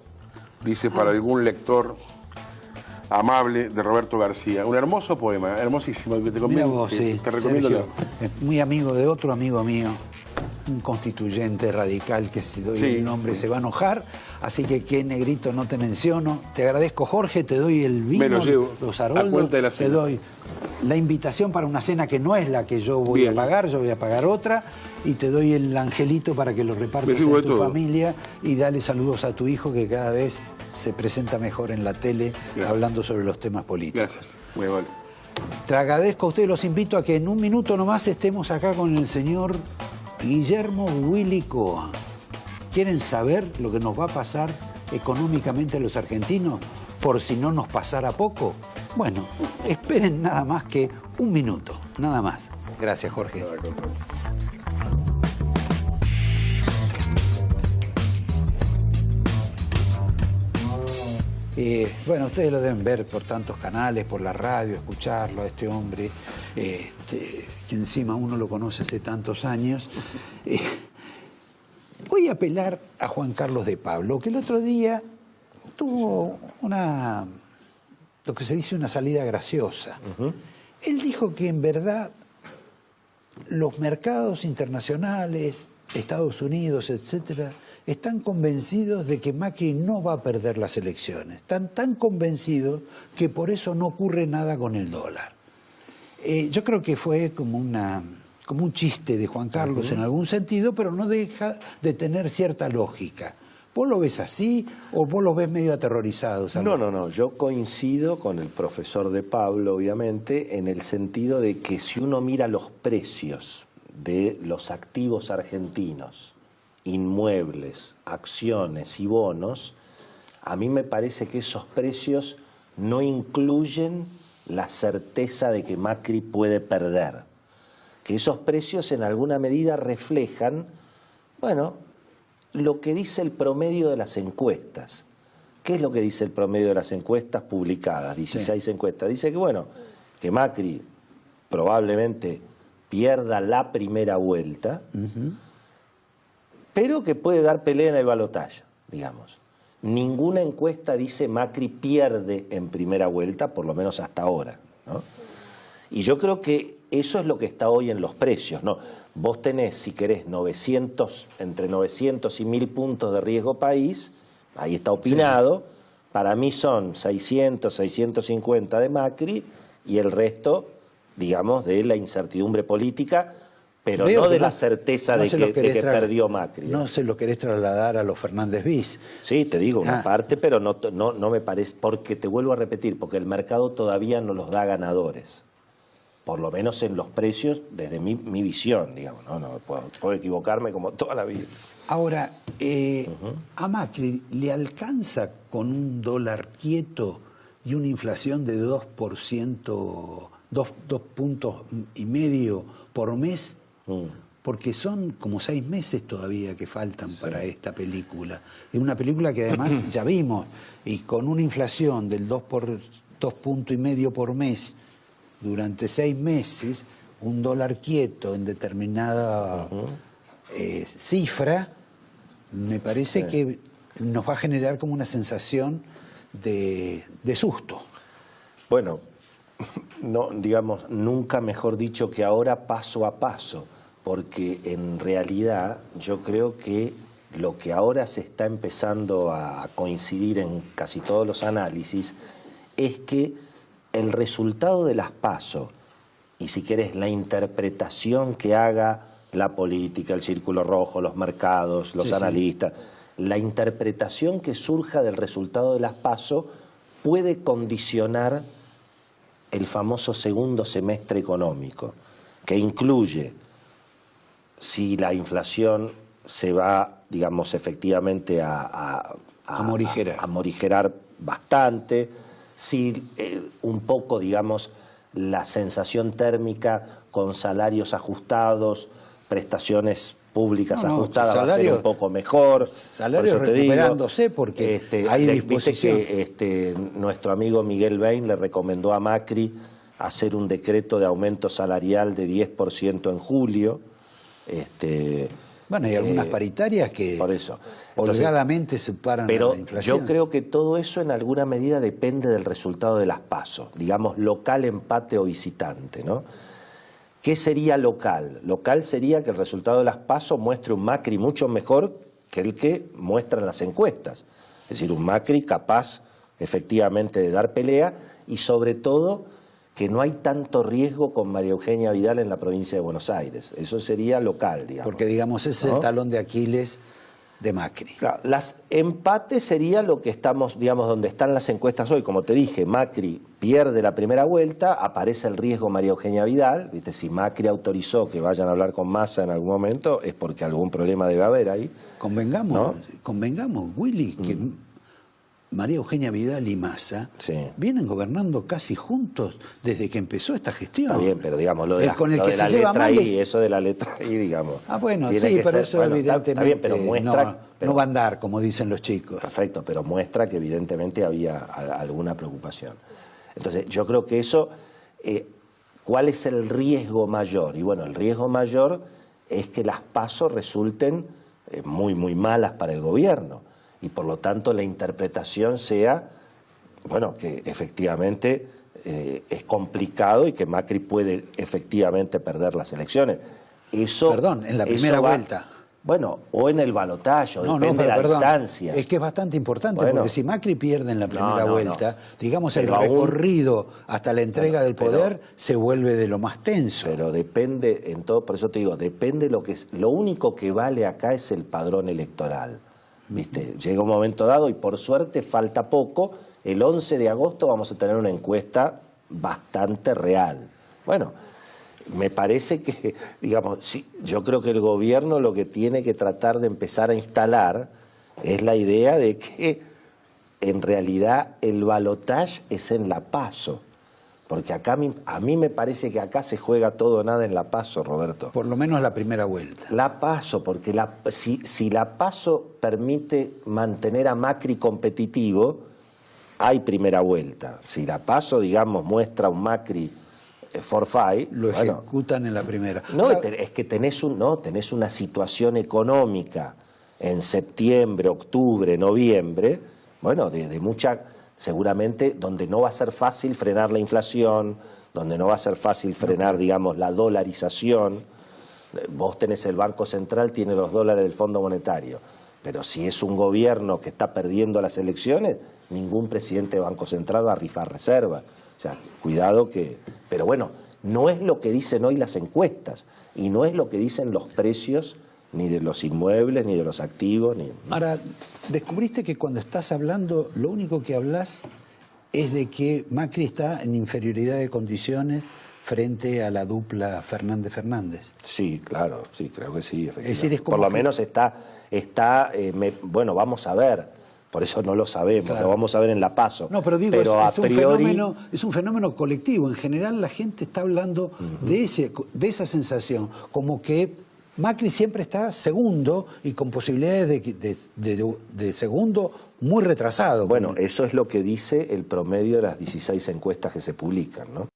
dice, para algún lector amable, de Roberto García. Un hermoso poema, hermosísimo, que te, Mira conviene, vos, sí, te recomiendo Sergio, leer. es muy amigo de otro amigo mío, un constituyente radical que si doy Sí. el nombre se va a enojar, así que negrito no te menciono. Te agradezco, Jorge, te doy el vino, Me lo llevo, los a aroldos, cuenta de la te cena. doy la invitación para una cena que no es la que yo voy Bien. a pagar, yo voy a pagar otra, y te doy el angelito para que lo repartas Me sirvo en de tu todo. familia, y dale saludos a tu hijo que cada vez se presenta mejor en la tele Gracias. hablando sobre los temas políticos. Gracias, muy amable. Te agradezco a ustedes, los invito a que en un minuto nomás estemos acá con el señor Guillermo Willy Coa. ¿Quieren saber lo que nos va a pasar económicamente a los argentinos por si no nos pasara poco? Bueno, esperen nada más que un minuto, nada más. Gracias, Jorge. Bueno, ustedes lo deben ver por tantos canales, por la radio, escucharlo a este hombre, que encima uno lo conoce hace tantos años. Voy a apelar a Juan Carlos de Pablo, que el otro día tuvo lo que se dice una salida graciosa. Él dijo que en verdad los mercados internacionales, Estados Unidos, etcétera, están convencidos de que Macri no va a perder las elecciones. Están tan convencidos que por eso no ocurre nada con el dólar. Yo creo que fue como un chiste de Juan Carlos en algún sentido, pero no deja de tener cierta lógica. ¿Vos lo ves así o vos lo ves medio aterrorizado? No, yo coincido con el profesor de Pablo, obviamente, en el sentido de que si uno mira los precios de los activos argentinos, inmuebles, acciones y bonos, a mí me parece que esos precios no incluyen la certeza de que Macri puede perder. Que esos precios en alguna medida reflejan, bueno, lo que dice el promedio de las encuestas. ¿Qué es lo que dice el promedio de las encuestas publicadas? 16 encuestas. Dice que, bueno, que Macri probablemente pierda la primera vuelta, pero que puede dar pelea en el balotaje, digamos. Ninguna encuesta dice Macri pierde en primera vuelta, por lo menos hasta ahora, ¿no? Y yo creo que eso es lo que está hoy en los precios, ¿no? Vos tenés, si querés, entre 900 y 1000 puntos de riesgo país, ahí está opinado, para mí son 600, 650 de Macri y el resto, digamos, de la incertidumbre política, pero Veo no que de la certeza de que perdió Macri. No se lo querés trasladar a los Fernández Viz. Sí, te digo una parte, pero no me parece, porque te vuelvo a repetir, porque el mercado todavía no los da ganadores. Por lo menos en los precios, desde mi visión, digamos, no puedo equivocarme como toda la vida. Ahora, a Macri le alcanza con un dólar quieto y una inflación de 2%, 2 puntos y medio por mes, porque son como 6 meses todavía que faltan para esta película. Es una película que además ya vimos, y con una inflación del 2 puntos y medio por mes durante 6 meses, un dólar quieto en determinada cifra, me parece que nos va a generar como una sensación de susto. Bueno, no, digamos, nunca mejor dicho que ahora paso a paso, porque en realidad yo creo que lo que ahora se está empezando a coincidir en casi todos los análisis es que el resultado de las PASO, y si querés la interpretación que haga la política, el círculo rojo, los mercados, los analistas, la interpretación que surja del resultado de las PASO puede condicionar el famoso segundo semestre económico, que incluye si la inflación se va, digamos, efectivamente a morigerar bastante, si un poco, digamos, la sensación térmica con salarios ajustados, prestaciones públicas ajustadas va a ser un poco mejor. Salarios recuperándose porque hay disposición. Viste que nuestro amigo Miguel Bain le recomendó a Macri hacer un decreto de aumento salarial de 10% en julio. Bueno, hay algunas paritarias que por eso. holgadamente separan la inflación. Pero yo creo que todo eso en alguna medida depende del resultado de las PASO, digamos local, empate o visitante, ¿no? ¿Qué sería local? Local sería que el resultado de las PASO muestre un Macri mucho mejor que el que muestran las encuestas. Es decir, un Macri capaz efectivamente de dar pelea y sobre todo que no hay tanto riesgo con María Eugenia Vidal en la provincia de Buenos Aires. Eso sería local, digamos. Porque, digamos, ese es el talón de Aquiles de Macri. Claro, las empates sería lo que estamos, digamos, donde están las encuestas hoy. Como te dije, Macri pierde la primera vuelta, aparece el riesgo María Eugenia Vidal. ¿Viste? Si Macri autorizó que vayan a hablar con Massa en algún momento, es porque algún problema debe haber ahí. Convengamos, Willy, que María Eugenia Vidal y Massa vienen gobernando casi juntos desde que empezó esta gestión. Está bien, pero digamos, lo de la letra I, eso de la letra I, digamos. Ah, bueno, sí, pero eso evidentemente está bien, pero muestra, no va a andar, como dicen los chicos. Perfecto, pero muestra que evidentemente había alguna preocupación. Entonces, yo creo que eso, ¿cuál es el riesgo mayor? Y bueno, el riesgo mayor es que las PASO resulten muy, muy malas para el gobierno. Y por lo tanto la interpretación sea, bueno, que efectivamente es complicado y que Macri puede efectivamente perder las elecciones. Eso, perdón, en la primera vuelta. Bueno, o en el balotaje, depende de la distancia. Es que es bastante importante, porque si Macri pierde en la primera vuelta, digamos, el recorrido hasta la entrega del poder se vuelve de lo más tenso. Pero depende, por eso te digo, depende lo único que vale acá es el padrón electoral. ¿Viste? Llega un momento dado y por suerte falta poco, el 11 de agosto vamos a tener una encuesta bastante real. Bueno, me parece que, digamos, sí, yo creo que el gobierno lo que tiene que tratar de empezar a instalar es la idea de que en realidad el balotaje es en la PASO. Porque acá a mí me parece que acá se juega todo o nada en la PASO, Roberto. Por lo menos la primera vuelta. La PASO, porque si la PASO permite mantener a Macri competitivo, hay primera vuelta. Si la PASO, digamos, muestra un Macri forfait, lo ejecutan en la primera. No, es que tenés una situación económica en septiembre, octubre, noviembre, bueno, de mucha... seguramente donde no va a ser fácil frenar la inflación, donde no va a ser fácil frenar, digamos, la dolarización. Vos tenés el Banco Central, tiene los dólares del Fondo Monetario, pero si es un gobierno que está perdiendo las elecciones, ningún presidente de Banco Central va a rifar reserva. O sea, cuidado que... Pero bueno, no es lo que dicen hoy las encuestas y no es lo que dicen los precios ni de los inmuebles, ni de los activos. Ahora, descubriste que cuando estás hablando, lo único que hablas es de que Macri está en inferioridad de condiciones frente a la dupla Fernández-Fernández. Sí, claro, sí, creo que sí, efectivamente. Es decir, es como por lo menos bueno, vamos a ver. Por eso no lo sabemos, lo vamos a ver en la PASO. No, pero digo, es un fenómeno colectivo. En general la gente está hablando de esa sensación, como que Macri siempre está segundo y con posibilidades de segundo muy retrasado. Bueno, eso es lo que dice el promedio de las 16 encuestas que se publican, ¿no?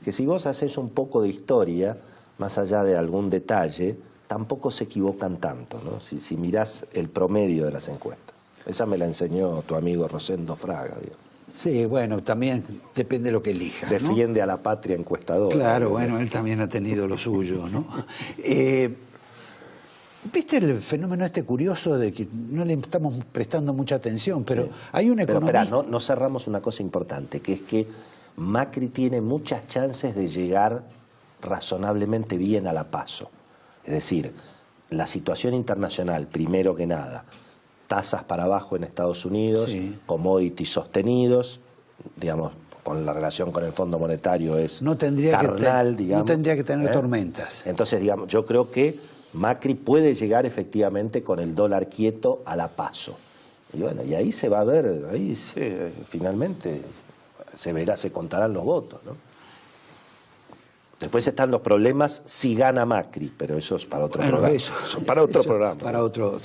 Que si vos haces un poco de historia, más allá de algún detalle, tampoco se equivocan tanto, ¿no? Si mirás el promedio de las encuestas. Esa me la enseñó tu amigo Rosendo Fraga, digo. Sí, bueno, también depende de lo que elija, ¿no? Defiende a la patria encuestadora. Claro, bueno, él también ha tenido lo suyo, ¿no? ¿Viste el fenómeno este curioso de que no le estamos prestando mucha atención, pero sí, hay un economista... Pero espera, no cerramos una cosa importante, que es que Macri tiene muchas chances de llegar razonablemente bien a la PASO. Es decir, la situación internacional, primero que nada, tasas para abajo en Estados Unidos, sí, commodities sostenidos, digamos, con la relación con el Fondo Monetario es carnal, digamos. No tendría que tener tormentas. Entonces, digamos, yo creo que Macri puede llegar efectivamente con el dólar quieto a la PASO. Y bueno, y ahí se va a ver, ahí finalmente se verá, se contarán los votos, ¿no? Después están los problemas si gana Macri, pero eso es para otro programa. Eso para otro programa. Para otros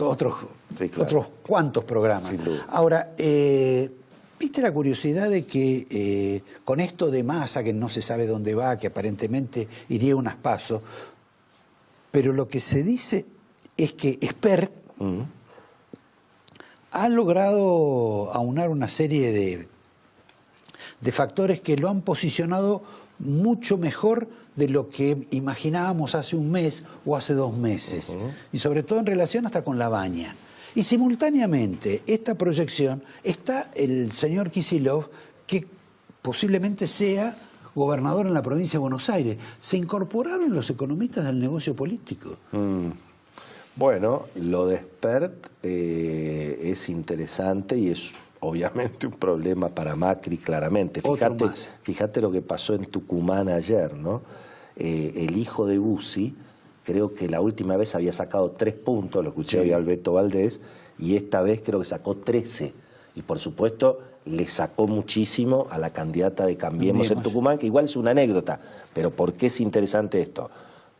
sí, claro, otros cuantos programas. Sin duda. Ahora, ¿viste la curiosidad de que con esto de Massa, que no se sabe dónde va, que aparentemente iría unas pasos, pero lo que se dice es que Spert ha logrado aunar una serie de factores que lo han posicionado mucho mejor de lo que imaginábamos hace un mes o hace 2 meses, y sobre todo en relación hasta con la Baña. Y simultáneamente, esta proyección, está el señor Kicillof, que posiblemente sea gobernador en la provincia de Buenos Aires. ¿Se incorporaron los economistas del negocio político? Bueno, lo de Spert es interesante y es obviamente un problema para Macri, claramente. Fíjate lo que pasó en Tucumán ayer, ¿no? El hijo de Bussi, creo que la última vez había sacado 3 puntos, lo escuché hoy a Alberto Valdés, y esta vez creo que sacó 13. Y por supuesto le sacó muchísimo a la candidata de Cambiemos en Tucumán, que igual es una anécdota. Pero ¿por qué es interesante esto?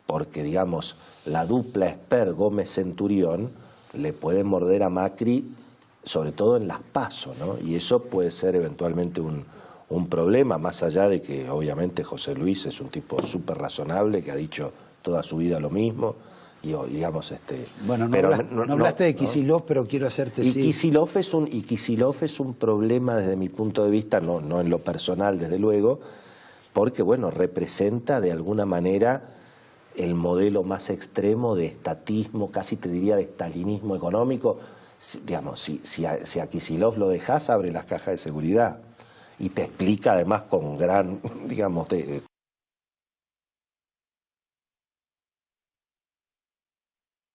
Porque, digamos, la dupla Spert-Gómez-Centurión le puede morder a Macri, sobre todo en las PASO, ¿no? Y eso puede ser eventualmente un problema, más allá de que obviamente José Luis es un tipo súper razonable, que ha dicho toda su vida lo mismo. Y, digamos, bueno, no hablaste de Kicillof, pero quiero hacerte y Kicillof es un problema desde mi punto de vista, no en lo personal desde luego, porque bueno, representa de alguna manera el modelo más extremo de estatismo, casi te diría de estalinismo económico. Digamos, si a Kicillof lo dejas, abre las cajas de seguridad y te explica además con gran, digamos,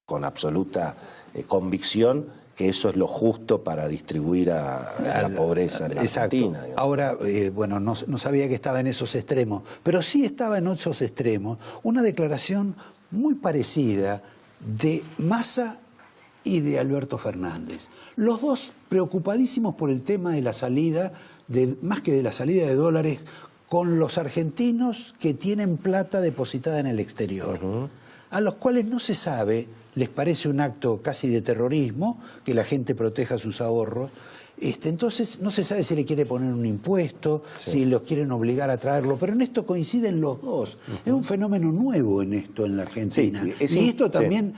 con absoluta convicción que eso es lo justo para distribuir a la pobreza en la Argentina. Digamos. Ahora, bueno, no sabía que estaba en esos extremos, pero sí estaba en esos extremos una declaración muy parecida de Massa y de Alberto Fernández. Los dos preocupadísimos por el tema de la salida, más que de la salida de dólares, con los argentinos que tienen plata depositada en el exterior, a los cuales no se sabe, les parece un acto casi de terrorismo, que la gente proteja sus ahorros. Entonces no se sabe si le quiere poner un impuesto, si los quieren obligar a traerlo, pero en esto coinciden los dos. Es un fenómeno nuevo en esto en la Argentina. Sí, y esto también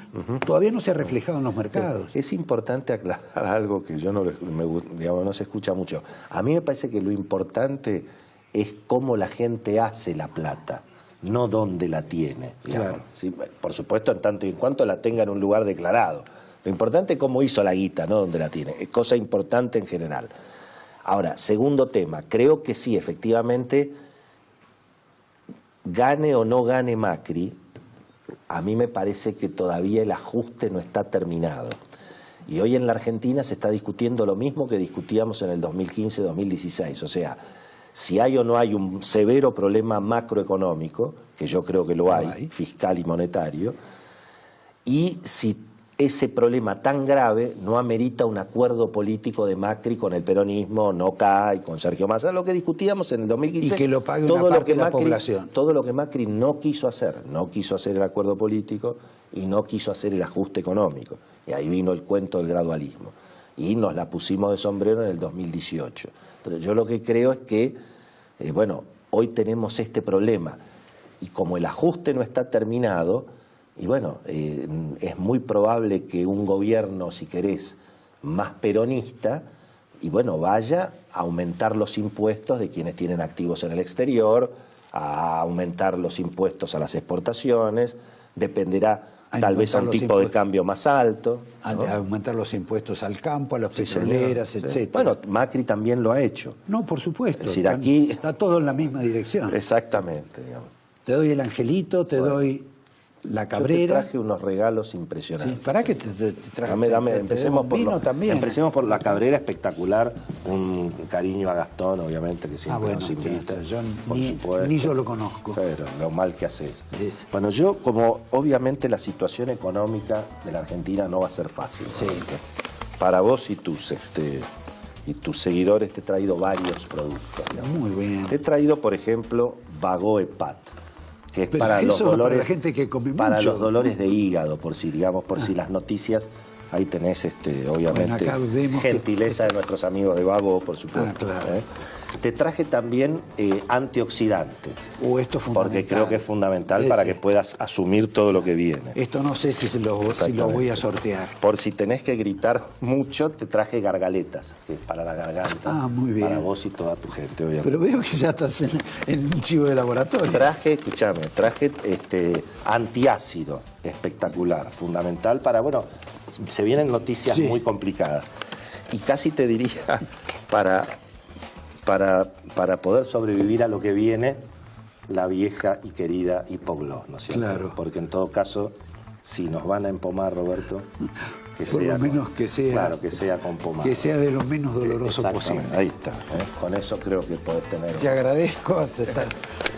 todavía no se ha reflejado en los mercados. Es importante aclarar algo que yo no se escucha mucho. A mí me parece que lo importante es cómo la gente hace la plata, no dónde la tiene. Claro. ¿Sí? Por supuesto, en tanto y en cuanto la tenga en un lugar declarado. Lo importante es cómo hizo la guita, no dónde la tiene. Es cosa importante en general. Ahora, segundo tema. Creo que sí, efectivamente, gane o no gane Macri, a mí me parece que todavía el ajuste no está terminado. Y hoy en la Argentina se está discutiendo lo mismo que discutíamos en el 2015-2016. O sea, si hay o no hay un severo problema macroeconómico, que yo creo que lo hay, fiscal y monetario, y si ese problema tan grave no amerita un acuerdo político de Macri con el peronismo, no cae, con Sergio Massa, lo que discutíamos en el 2015. Y que lo pague una parte de la población. Todo lo que Macri no quiso hacer el acuerdo político y no quiso hacer el ajuste económico. Y ahí vino el cuento del gradualismo. Y nos la pusimos de sombrero en el 2018. Entonces yo lo que creo es que, bueno, hoy tenemos este problema. Y como el ajuste no está terminado, y bueno, es muy probable que un gobierno, si querés, más peronista, y bueno, vaya a aumentar los impuestos de quienes tienen activos en el exterior, a aumentar los impuestos a las exportaciones, dependerá tal vez a un tipo de cambio más alto, ¿no? A aumentar los impuestos al campo, a las petroleras, etc. Bueno, Macri también lo ha hecho. No, por supuesto. Es decir, aquí está todo en la misma dirección. Exactamente, digamos. Te doy el angelito, te doy la cabrera. Yo te traje unos regalos impresionantes. Sí, ¿para qué te traje? Empecemos por vino también. Empecemos por la cabrera espectacular. Un cariño a Gastón, obviamente, que siempre nos invita. Claro, yo por supuesto. ni yo lo conozco. Pero lo mal que haces. Es. Bueno, yo, como obviamente la situación económica de la Argentina no va a ser fácil. Sí. ¿no? Para vos y tus seguidores te he traído varios productos. Digamos. Muy bien. Te he traído, por ejemplo, Bagoe Pat, que es Pero para los eso dolores, para la gente que come para mucho. los dolores de hígado, por si las noticias, ahí tenés obviamente Bueno, acá vemos gentileza de nuestros amigos de Bago, por supuesto. Claro. Te traje también antioxidante, Esto es fundamental. porque creo que es fundamental Sí, para sí. que puedas asumir todo lo que viene. Esto no sé si lo voy a sortear. Por si tenés que gritar mucho, te traje gargaletas, que es para la garganta. Ah, muy bien. Para vos y toda tu gente, obviamente. Pero veo que ya estás en un chivo de laboratorio. Traje antiácido espectacular, fundamental para, bueno, se vienen noticias Sí. muy complicadas. Y casi te diría, para poder sobrevivir a lo que viene, la vieja y querida Hipogloss, ¿no es cierto? Claro. Porque en todo caso, si nos van a empomar, Roberto, que Por sea lo menos que sea- claro, que sea con pomada. Que sea de lo menos doloroso Exactamente, posible. ahí está. Con eso creo que podés tener... Te agradezco,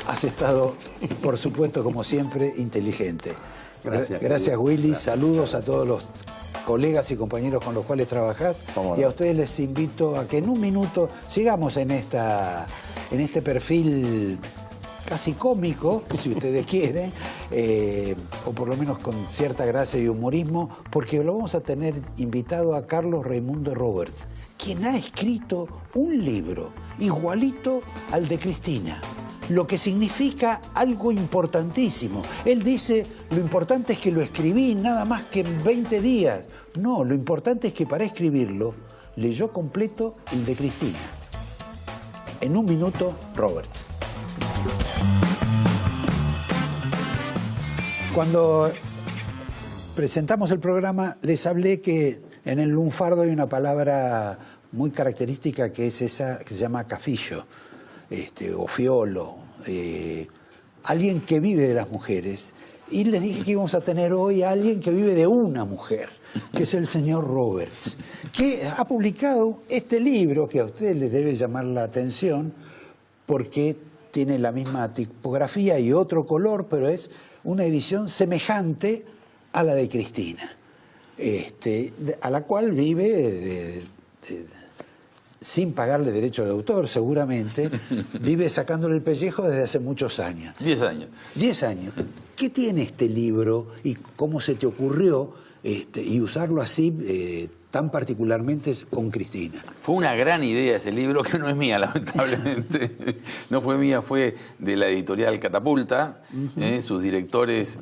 has estado, por supuesto, como siempre, inteligente. Gracias, Willy. Gracias. Saludos a todos los colegas y compañeros con los cuales trabajás. Cómo no. Y a ustedes les invito a que en un minuto sigamos en este perfil casi cómico, si ustedes quieren, o por lo menos con cierta gracia y humorismo, porque lo vamos a tener invitado a Carlos Raimundo Roberts, quien ha escrito un libro igualito al de Cristina, lo que significa algo importantísimo. Él dice, lo importante es que lo escribí nada más que en 20 días. No, lo importante es que para escribirlo leyó completo el de Cristina. En un minuto, Roberts. Cuando presentamos el programa, les hablé que en el lunfardo hay una palabra muy característica que es esa que se llama cafillo, o fiolo, alguien que vive de las mujeres. Y les dije que íbamos a tener hoy a alguien que vive de una mujer, que es el señor Roberts, que ha publicado este libro que a ustedes les debe llamar la atención porque tiene la misma tipografía y otro color, pero es una edición semejante a la de Cristina, a la cual vive sin pagarle derecho de autor, seguramente, vive sacándole el pellejo desde hace muchos años. 10 años. 10 años. ¿Qué tiene este libro y cómo se te ocurrió y usarlo así tan particularmente con Cristina? Fue una gran idea ese libro, que no es mía, lamentablemente. No fue mía, fue de la editorial Catapulta. Sus directores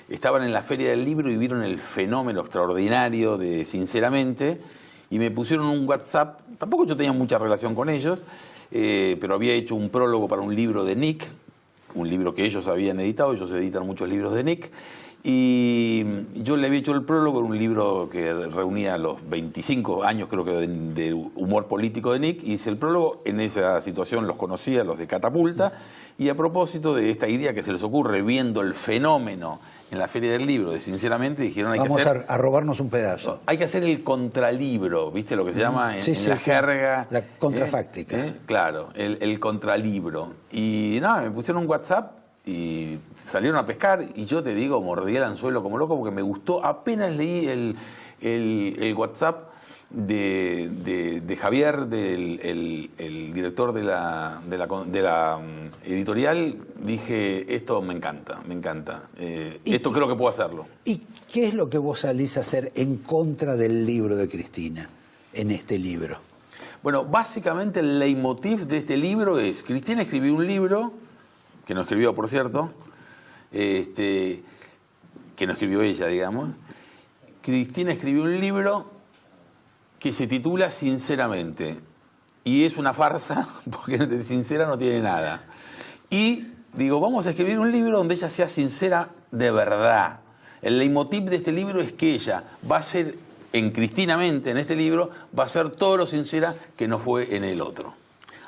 estaban en la Feria del Libro y vieron el fenómeno extraordinario de Sinceramente, y me pusieron un WhatsApp. Tampoco yo tenía mucha relación con ellos, pero había hecho un prólogo para un libro de Nick, un libro que ellos habían editado. Ellos editan muchos libros de Nick. Y yo le había hecho el prólogo, en un libro que reunía los 25 años, creo que, de humor político de Nick. Hice el prólogo. En esa situación los conocía, los de Catapulta. Y a propósito de esta idea que se les ocurre viendo el fenómeno en la Feria del Libro, Sinceramente, dijeron, Vamos a robarnos un pedazo. Hay que hacer el contralibro, ¿viste? Lo que se llama en la jerga. La contrafáctica. Claro, el contralibro. Y nada, me pusieron un WhatsApp y salieron a pescar, y yo te digo, mordí el anzuelo como loco porque me gustó. Apenas leí el WhatsApp de Javier, el director de la editorial, dije, esto me encanta. Esto creo que puedo hacerlo. ¿Y qué es lo que vos salís a hacer en contra del libro de Cristina, en este libro? Bueno, básicamente el leitmotiv de este libro es, Cristina escribió un libro, que no escribió, por cierto, que no escribió ella, digamos. Cristina escribió un libro que se titula Sinceramente. Y es una farsa, porque de sincera no tiene nada. Y digo, vamos a escribir un libro donde ella sea sincera de verdad. El leitmotiv de este libro es que ella va a ser, en Cristinamente, en este libro, va a ser todo lo sincera que no fue en el otro.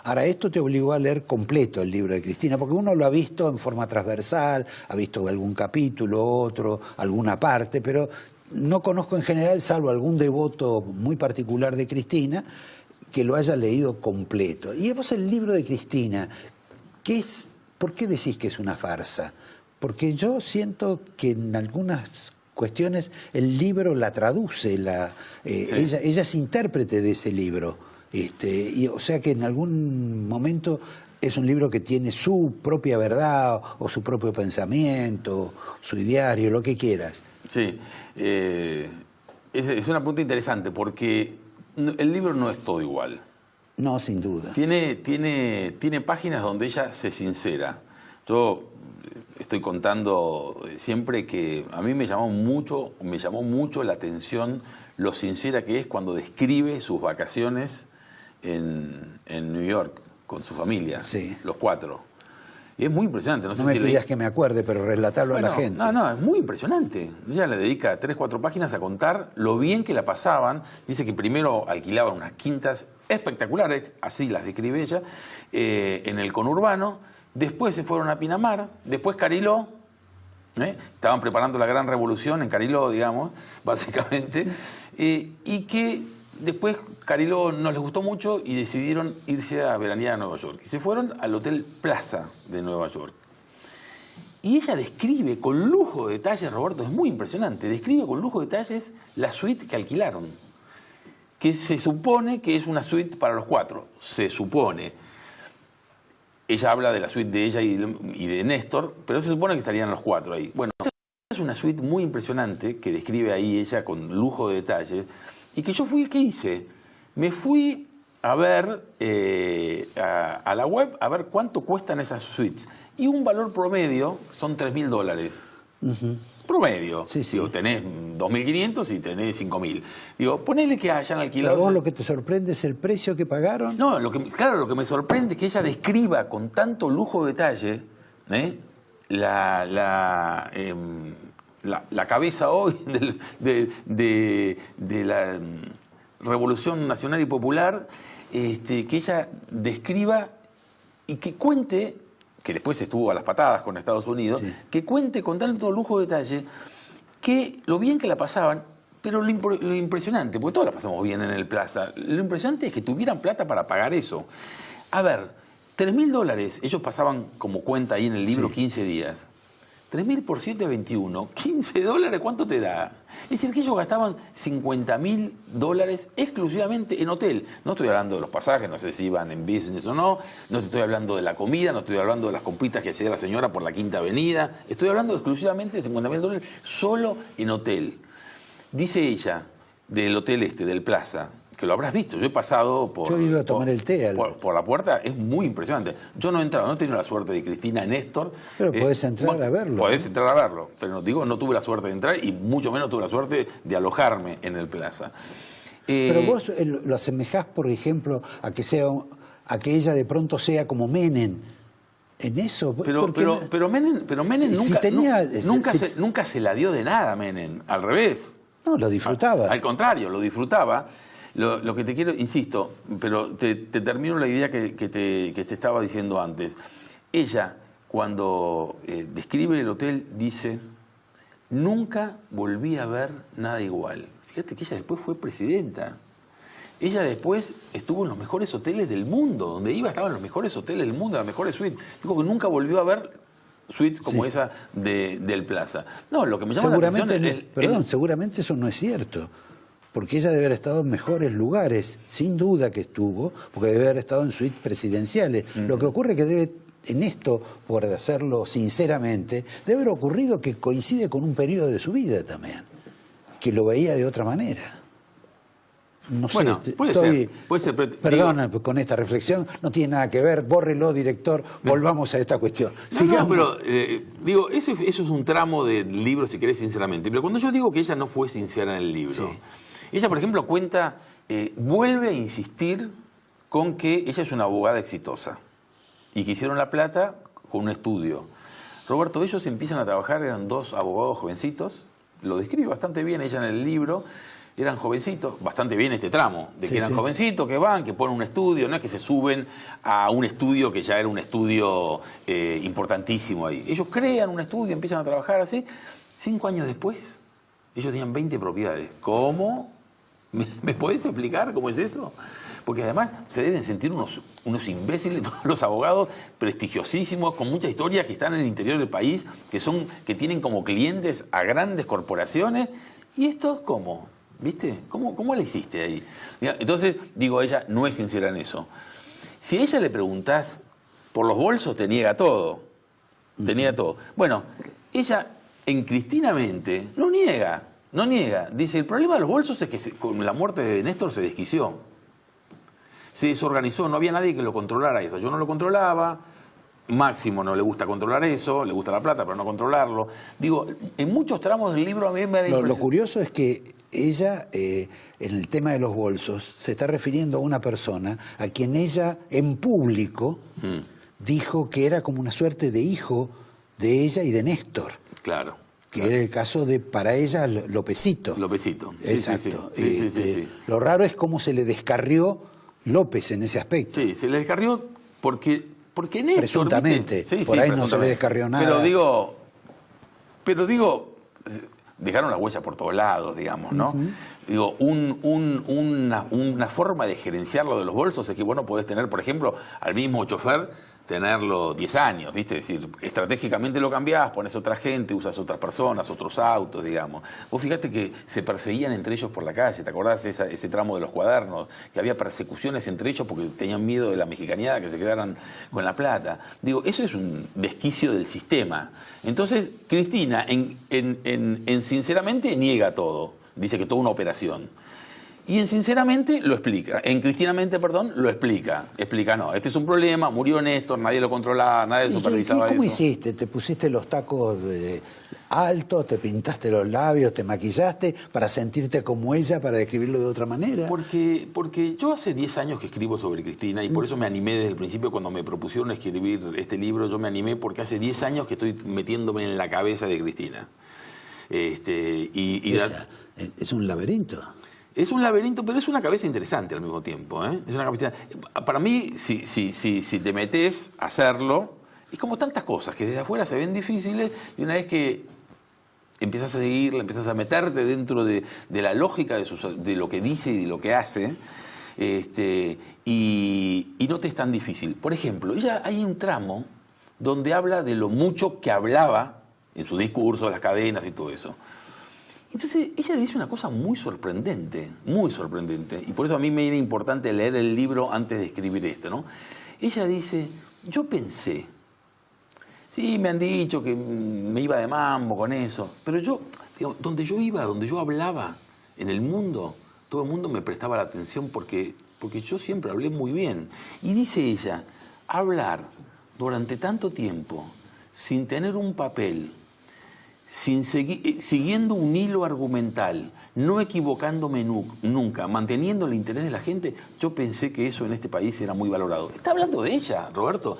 Ahora, esto te obligó a leer completo el libro de Cristina, porque uno lo ha visto en forma transversal, ha visto algún capítulo, otro, alguna parte, pero no conozco en general, salvo algún devoto muy particular de Cristina, que lo haya leído completo. Y vos el libro de Cristina, ¿por qué decís que es una farsa? Porque yo siento que en algunas cuestiones el libro la traduce, ella es intérprete de ese libro. O sea que en algún momento es un libro que tiene su propia verdad o su propio pensamiento, su ideario, lo que quieras. Sí, es una pregunta interesante porque el libro no es todo igual. No, sin duda. Tiene páginas donde ella se sincera. Yo estoy contando siempre que a mí me llamó mucho la atención lo sincera que es cuando describe sus vacaciones en New York con su familia, sí. Los 4. Y es muy impresionante. No me pidas que me acuerde, pero relatarlo a la gente. No, es muy impresionante. Ella le dedica 3 o 4 páginas a contar lo bien que la pasaban. Dice que primero alquilaban unas quintas espectaculares, así las describe ella, en el conurbano. Después se fueron a Pinamar, después Cariló. Estaban preparando la gran revolución en Cariló, digamos, básicamente. Y que después Cariló no les gustó mucho y decidieron irse a veranear a Nueva York. Y se fueron al Hotel Plaza de Nueva York. Y ella describe con lujo de detalles, Roberto, es muy impresionante, describe con lujo de detalles la suite que alquilaron. Que se supone que es una suite para los 4. Se supone. Ella habla de la suite de ella y de Néstor, pero se supone que estarían los 4 ahí. Bueno, es una suite muy impresionante que describe ahí ella con lujo de detalles. Y que yo fui, ¿qué hice? Me fui a ver a la web, a ver cuánto cuestan esas suites. Y un valor promedio son $3.000. Promedio. Sí, sí. Digo, tenés 2.500 y tenés 5.000. Digo, ponele que hayan alquilado. ¿Pero vos lo que te sorprende es el precio que pagaron? No, lo que me sorprende es que ella describa con tanto lujo de detalle la cabeza hoy de la Revolución Nacional y Popular, que ella describa y que cuente, que después estuvo a las patadas con Estados Unidos, sí. Que cuente con tanto lujo de detalle que lo bien que la pasaban, pero lo impresionante, porque todos la pasamos bien en el Plaza, lo impresionante es que tuvieran plata para pagar eso. A ver, $3.000, ellos pasaban como cuenta ahí en el libro, sí. 15 días. 3.000 por 7, 21. $15, ¿cuánto te da? Es decir, que ellos gastaban $50.000 exclusivamente en hotel. No estoy hablando de los pasajes, no sé si iban en business o no. No estoy hablando de la comida, no estoy hablando de las compritas que hacía la señora por la Quinta Avenida. Estoy hablando exclusivamente de $50.000 solo en hotel. Dice ella, del hotel del Plaza, que lo habrás visto, yo he pasado por... Yo he ido a tomar el té. Por la puerta, es muy impresionante. Yo no he entrado, no he tenido la suerte de Cristina y Néstor. Pero podés entrar a verlo. Podés entrar a verlo, pero no tuve la suerte de entrar y mucho menos tuve la suerte de alojarme en el Plaza. Pero vos lo asemejás, por ejemplo, a que ella de pronto sea como Menem. En eso... Pero Menem nunca se la dio de nada, Menem. Al revés. No, lo disfrutaba. Al contrario, lo disfrutaba. Lo que te quiero, insisto, pero te termino la idea que te estaba diciendo antes. Ella, cuando describe el hotel, dice, nunca volví a ver nada igual. Fíjate que ella después fue presidenta. Ella después estuvo en los mejores hoteles del mundo. Donde iba estaba en los mejores hoteles del mundo, las mejores suites. Digo que nunca volvió a ver suites como sí. Esa del Plaza. No, lo que me llama la atención seguramente eso no es cierto. Porque ella debe haber estado en mejores lugares, sin duda que estuvo, porque debe haber estado en suites presidenciales. Lo que ocurre es que en esto, por hacerlo sinceramente, debe haber ocurrido que coincide con un periodo de su vida también, que lo veía de otra manera. No bueno, sé, puede ser, perdona, con esta reflexión, no tiene nada que ver, bórrelo, director, volvamos a esta cuestión. No, pero ese es un tramo del libro, si querés, sinceramente. Pero cuando yo digo que ella no fue sincera en el libro, sí. Ella, por ejemplo, cuenta, vuelve a insistir con que ella es una abogada exitosa y que hicieron la plata con un estudio. Roberto, ellos empiezan a trabajar, eran 2 abogados jovencitos, lo describe bastante bien ella en el libro, eran jovencitos, bastante bien este tramo, de que eran jovencitos, que van, que ponen un estudio, no es que se suben a un estudio que ya era un estudio importantísimo ahí. Ellos crean un estudio, empiezan a trabajar así. 5 años después, ellos tenían 20 propiedades. ¿Cómo? ¿Me podés explicar cómo es eso? Porque además se deben sentir unos imbéciles, todos los abogados prestigiosísimos, con mucha historia, que están en el interior del país, que tienen como clientes a grandes corporaciones. ¿Y esto cómo? ¿Viste? ¿Cómo le hiciste ahí? Entonces, digo, ella no es sincera en eso. Si a ella le preguntás por los bolsos, te niega todo. Te niega todo. Bueno, ella en Cristinamente no niega. Dice, el problema de los bolsos es que con la muerte de Néstor se desquició. Se desorganizó, no había nadie que lo controlara eso. Yo no lo controlaba, Máximo no le gusta controlar eso, le gusta la plata, pero no controlarlo. Digo, en muchos tramos del libro a mí me da Lo curioso es que ella, en el tema de los bolsos, se está refiriendo a una persona a quien ella, en público, dijo que era como una suerte de hijo de ella y de Néstor. Claro. Que era el caso de, para ella, Lópezito. Lópezito. Exacto. Sí. Lo raro es cómo se le descarrió López en ese aspecto. Sí, se le descarrió porque Néstor... Presuntamente. Por ahí no se le descarrió nada. Pero digo, dejaron la huella por todos lados, digamos, ¿no? Digo, una forma de gerenciar lo de los bolsos es que vos no podés tener, por ejemplo, al mismo chofer, tenerlo 10 años, ¿viste? Es decir, estratégicamente lo cambiás, pones otra gente, usas otras personas, otros autos, digamos. Vos fíjate que se perseguían entre ellos por la calle, ¿te acordás ese tramo de los cuadernos? Que había persecuciones entre ellos porque tenían miedo de la mexicanidad, que se quedaran con la plata. Digo, eso es un desquicio del sistema. Entonces, Cristina, en Sinceramente, niega todo. Dice que toda una operación. Y en Sinceramente lo explica. En Cristinamente, perdón, lo explica. Explica, no, este es un problema, murió Néstor, nadie lo controlaba, nadie supervisaba eso. ¿Cómo hiciste? ¿Te pusiste los tacos altos, te pintaste los labios, te maquillaste para sentirte como ella, para describirlo de otra manera? Porque yo hace 10 años que escribo sobre Cristina y por eso me animé desde el principio cuando me propusieron escribir este libro, yo me animé porque hace 10 años que estoy metiéndome en la cabeza de Cristina. Es un laberinto. Es un laberinto, pero es una cabeza interesante al mismo tiempo, ¿eh? Es una cabeza... Para mí, si te metes a hacerlo, es como tantas cosas que desde afuera se ven difíciles y una vez que empiezas a seguirla, empiezas a meterte dentro de la lógica de lo que dice y de lo que hace, y no te es tan difícil. Por ejemplo, hay un tramo donde habla de lo mucho que hablaba en su discurso, las cadenas y todo eso. Entonces, ella dice una cosa muy sorprendente, y por eso a mí me era importante leer el libro antes de escribir esto, ¿no? Ella dice, yo pensé, sí, me han dicho que me iba de mambo con eso, pero yo, digamos, donde yo iba, donde yo hablaba en el mundo, todo el mundo me prestaba la atención porque yo siempre hablé muy bien. Y dice ella, hablar durante tanto tiempo, sin tener un papel, siguiendo un hilo argumental, no equivocándome nunca, manteniendo el interés de la gente, yo pensé que eso en este país era muy valorado. Está hablando de ella, Roberto.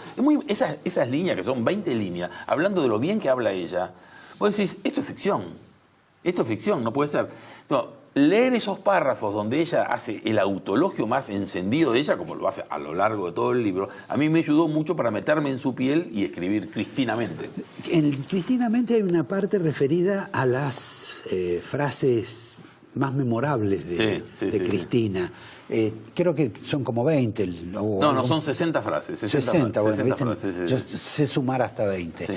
Esas líneas, que son 20 líneas, hablando de lo bien que habla ella, vos decís, esto es ficción, no puede ser. No, leer esos párrafos donde ella hace el autologio más encendido de ella, como lo hace a lo largo de todo el libro, a mí me ayudó mucho para meterme en su piel y escribir Cristinamente. En Cristinamente hay una parte referida a las frases más memorables de Cristina. Creo que son como 20. No, son 60 frases. 60 frases. Yo sé sumar hasta 20. Sí.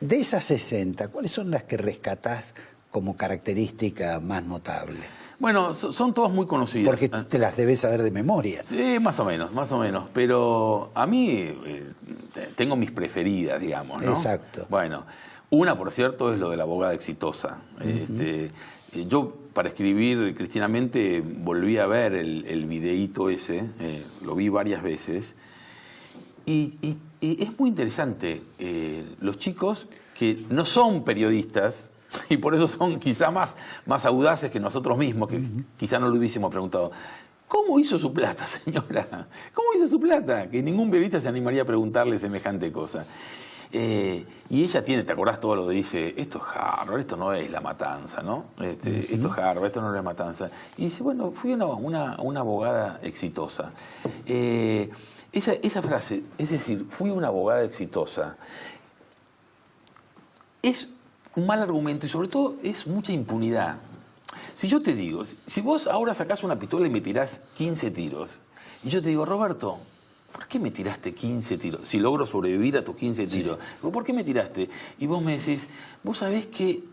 De esas 60, ¿cuáles son las que rescatás como característica más notable? Bueno, son todas muy conocidas. Porque te las debes saber de memoria. Sí, más o menos. Pero a mí tengo mis preferidas, digamos, ¿no? Exacto. Bueno, una, por cierto, es lo de la abogada exitosa. Yo, para escribir Cristinamente, volví a ver el videíto ese, lo vi varias veces, y es muy interesante. Los chicos que no son periodistas, Y por eso son quizá más audaces que nosotros mismos, que quizá no lo hubiésemos preguntado. ¿Cómo hizo su plata, señora? ¿Cómo hizo su plata? Que ningún periodista se animaría a preguntarle semejante cosa. Y ella tiene, ¿te acordás todo lo que dice? Esto es Harvard, esto no es La Matanza, ¿no? Esto es Harvard, esto no es La Matanza. Y dice, bueno, fui una abogada exitosa. Esa frase, es decir, fui una abogada exitosa, es un mal argumento y sobre todo es mucha impunidad. Si yo te digo, si vos ahora sacás una pistola y me tirás 15 tiros, y yo te digo, Roberto, ¿por qué me tiraste 15 tiros? Si logro sobrevivir a tus 15 tiros. Digo, ¿por qué me tiraste? Y vos me decís, vos sabés que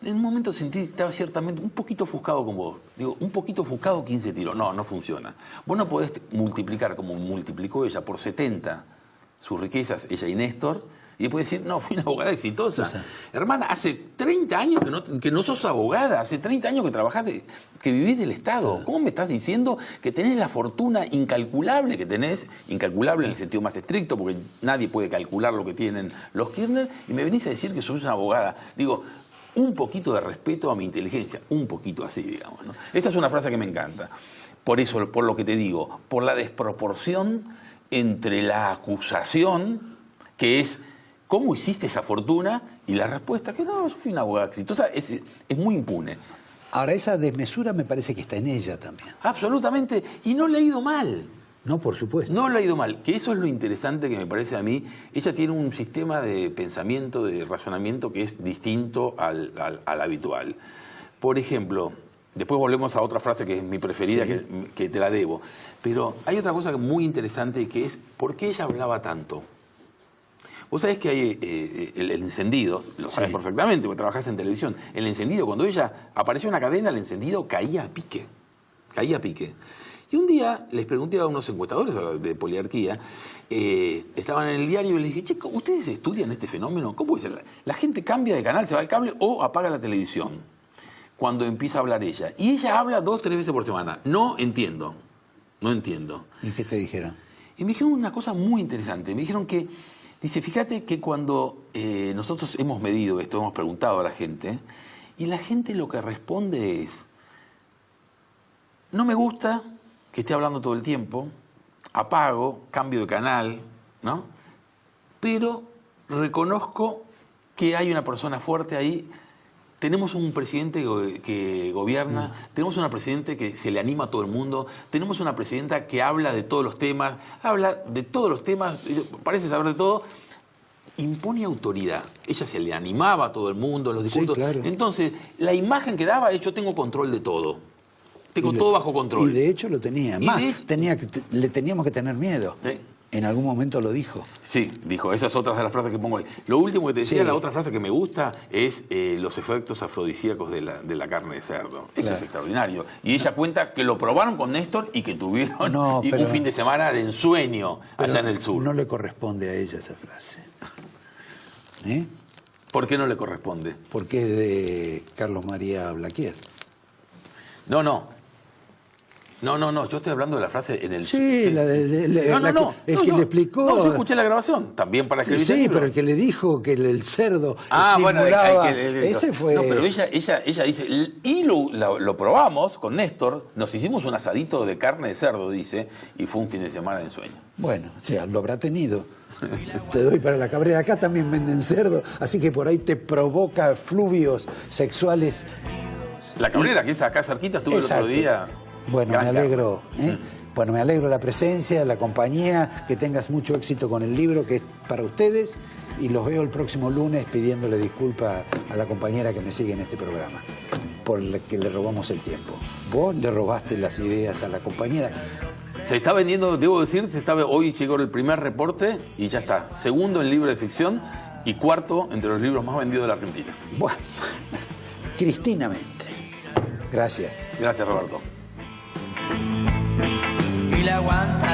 en un momento sentí que estaba ciertamente un poquito ofuscado con vos. Digo, un poquito ofuscado, 15 tiros. No, no funciona. Vos no podés multiplicar como multiplicó ella por 70 sus riquezas, ella y Néstor, y después decir, no, fui una abogada exitosa. O sea, hermana, hace 30 años que no sos abogada, hace 30 años que trabajás, que vivís del Estado. ¿Cómo me estás diciendo que tenés la fortuna incalculable que tenés? Incalculable en el sentido más estricto, porque nadie puede calcular lo que tienen los Kirchner, y me venís a decir que sos una abogada. Digo, un poquito de respeto a mi inteligencia, un poquito así, digamos, ¿no? Esa es una frase que me encanta. Por eso, por lo que te digo, por la desproporción entre la acusación, que es ¿cómo hiciste esa fortuna? Y la respuesta, que no, yo fui una abogada exitosa, es muy impune. Ahora, esa desmesura me parece que está en ella también. Absolutamente, y no le ha ido mal. No, por supuesto. No le ha ido mal, que eso es lo interesante que me parece a mí. Ella tiene un sistema de pensamiento, de razonamiento que es distinto al habitual. Por ejemplo, después volvemos a otra frase que es mi preferida, sí, que te la debo. Pero hay otra cosa muy interesante que es, ¿por qué ella hablaba tanto? Vos sabés que hay el encendido, lo sabés perfectamente, porque trabajás en televisión. El encendido, cuando ella apareció en la cadena, el encendido caía a pique. Caía a pique. Y un día les pregunté a unos encuestadores de poliarquía, estaban en el diario y les dije, che, ¿ustedes estudian este fenómeno? ¿Cómo puede ser? La gente cambia de canal, se va al cable o apaga la televisión cuando empieza a hablar ella. Y ella habla 2 o 3 veces por semana. No entiendo. No entiendo. ¿Y qué te dijeron? Y me dijeron una cosa muy interesante. Me dijeron que, dice, fíjate que cuando nosotros hemos medido esto, hemos preguntado a la gente, y la gente lo que responde es, no me gusta que esté hablando todo el tiempo, apago, cambio de canal, ¿no? Pero reconozco que hay una persona fuerte ahí. Tenemos un presidente que gobierna, tenemos una presidenta que se le anima a todo el mundo, tenemos una presidenta que habla de todos los temas, parece saber de todo, impone autoridad. Ella se le animaba a todo el mundo, los discursos. Sí, claro. Entonces, la imagen que daba es yo tengo control de todo. Tengo todo bajo control. Y de hecho lo tenía. Más, le teníamos que tener miedo. ¿Sí? En algún momento lo dijo. Sí, dijo. Esa es otra de las frases que pongo ahí. Lo último que te decía, la otra frase que me gusta es los efectos afrodisíacos de la carne de cerdo. Eso es extraordinario. Y ella cuenta que lo probaron con Néstor y que tuvieron un fin de semana de ensueño allá en el sur. No le corresponde a ella esa frase. ¿Por qué no le corresponde? Porque es de Carlos María Blaquier. No, yo estoy hablando de la frase en el... Sí, el que le explicó... No, yo escuché la grabación, también para escribir el libro. Pero el que le dijo que el cerdo estimulaba... Ese fue... No, pero ella dice, y lo probamos con Néstor, nos hicimos un asadito de carne de cerdo, dice, y fue un fin de semana de ensueño. Bueno, o sea, lo habrá tenido. Te doy para la Cabrera. Acá también venden cerdo, así que por ahí te provoca fluvios sexuales. La Cabrera, que es acá cerquita, estuve el otro día... Bueno, me alegro. Bueno, me alegro la presencia, la compañía, que tengas mucho éxito con el libro que es para ustedes y los veo el próximo lunes pidiéndole disculpas a la compañera que me sigue en este programa por la que le robamos el tiempo. Vos le robaste las ideas a la compañera. Se está vendiendo, debo decir, hoy llegó el primer reporte y ya está. Segundo en libro de ficción y cuarto entre los libros más vendidos de la Argentina. Bueno, Cristinamente. Gracias. Gracias, Roberto. Y le aguanta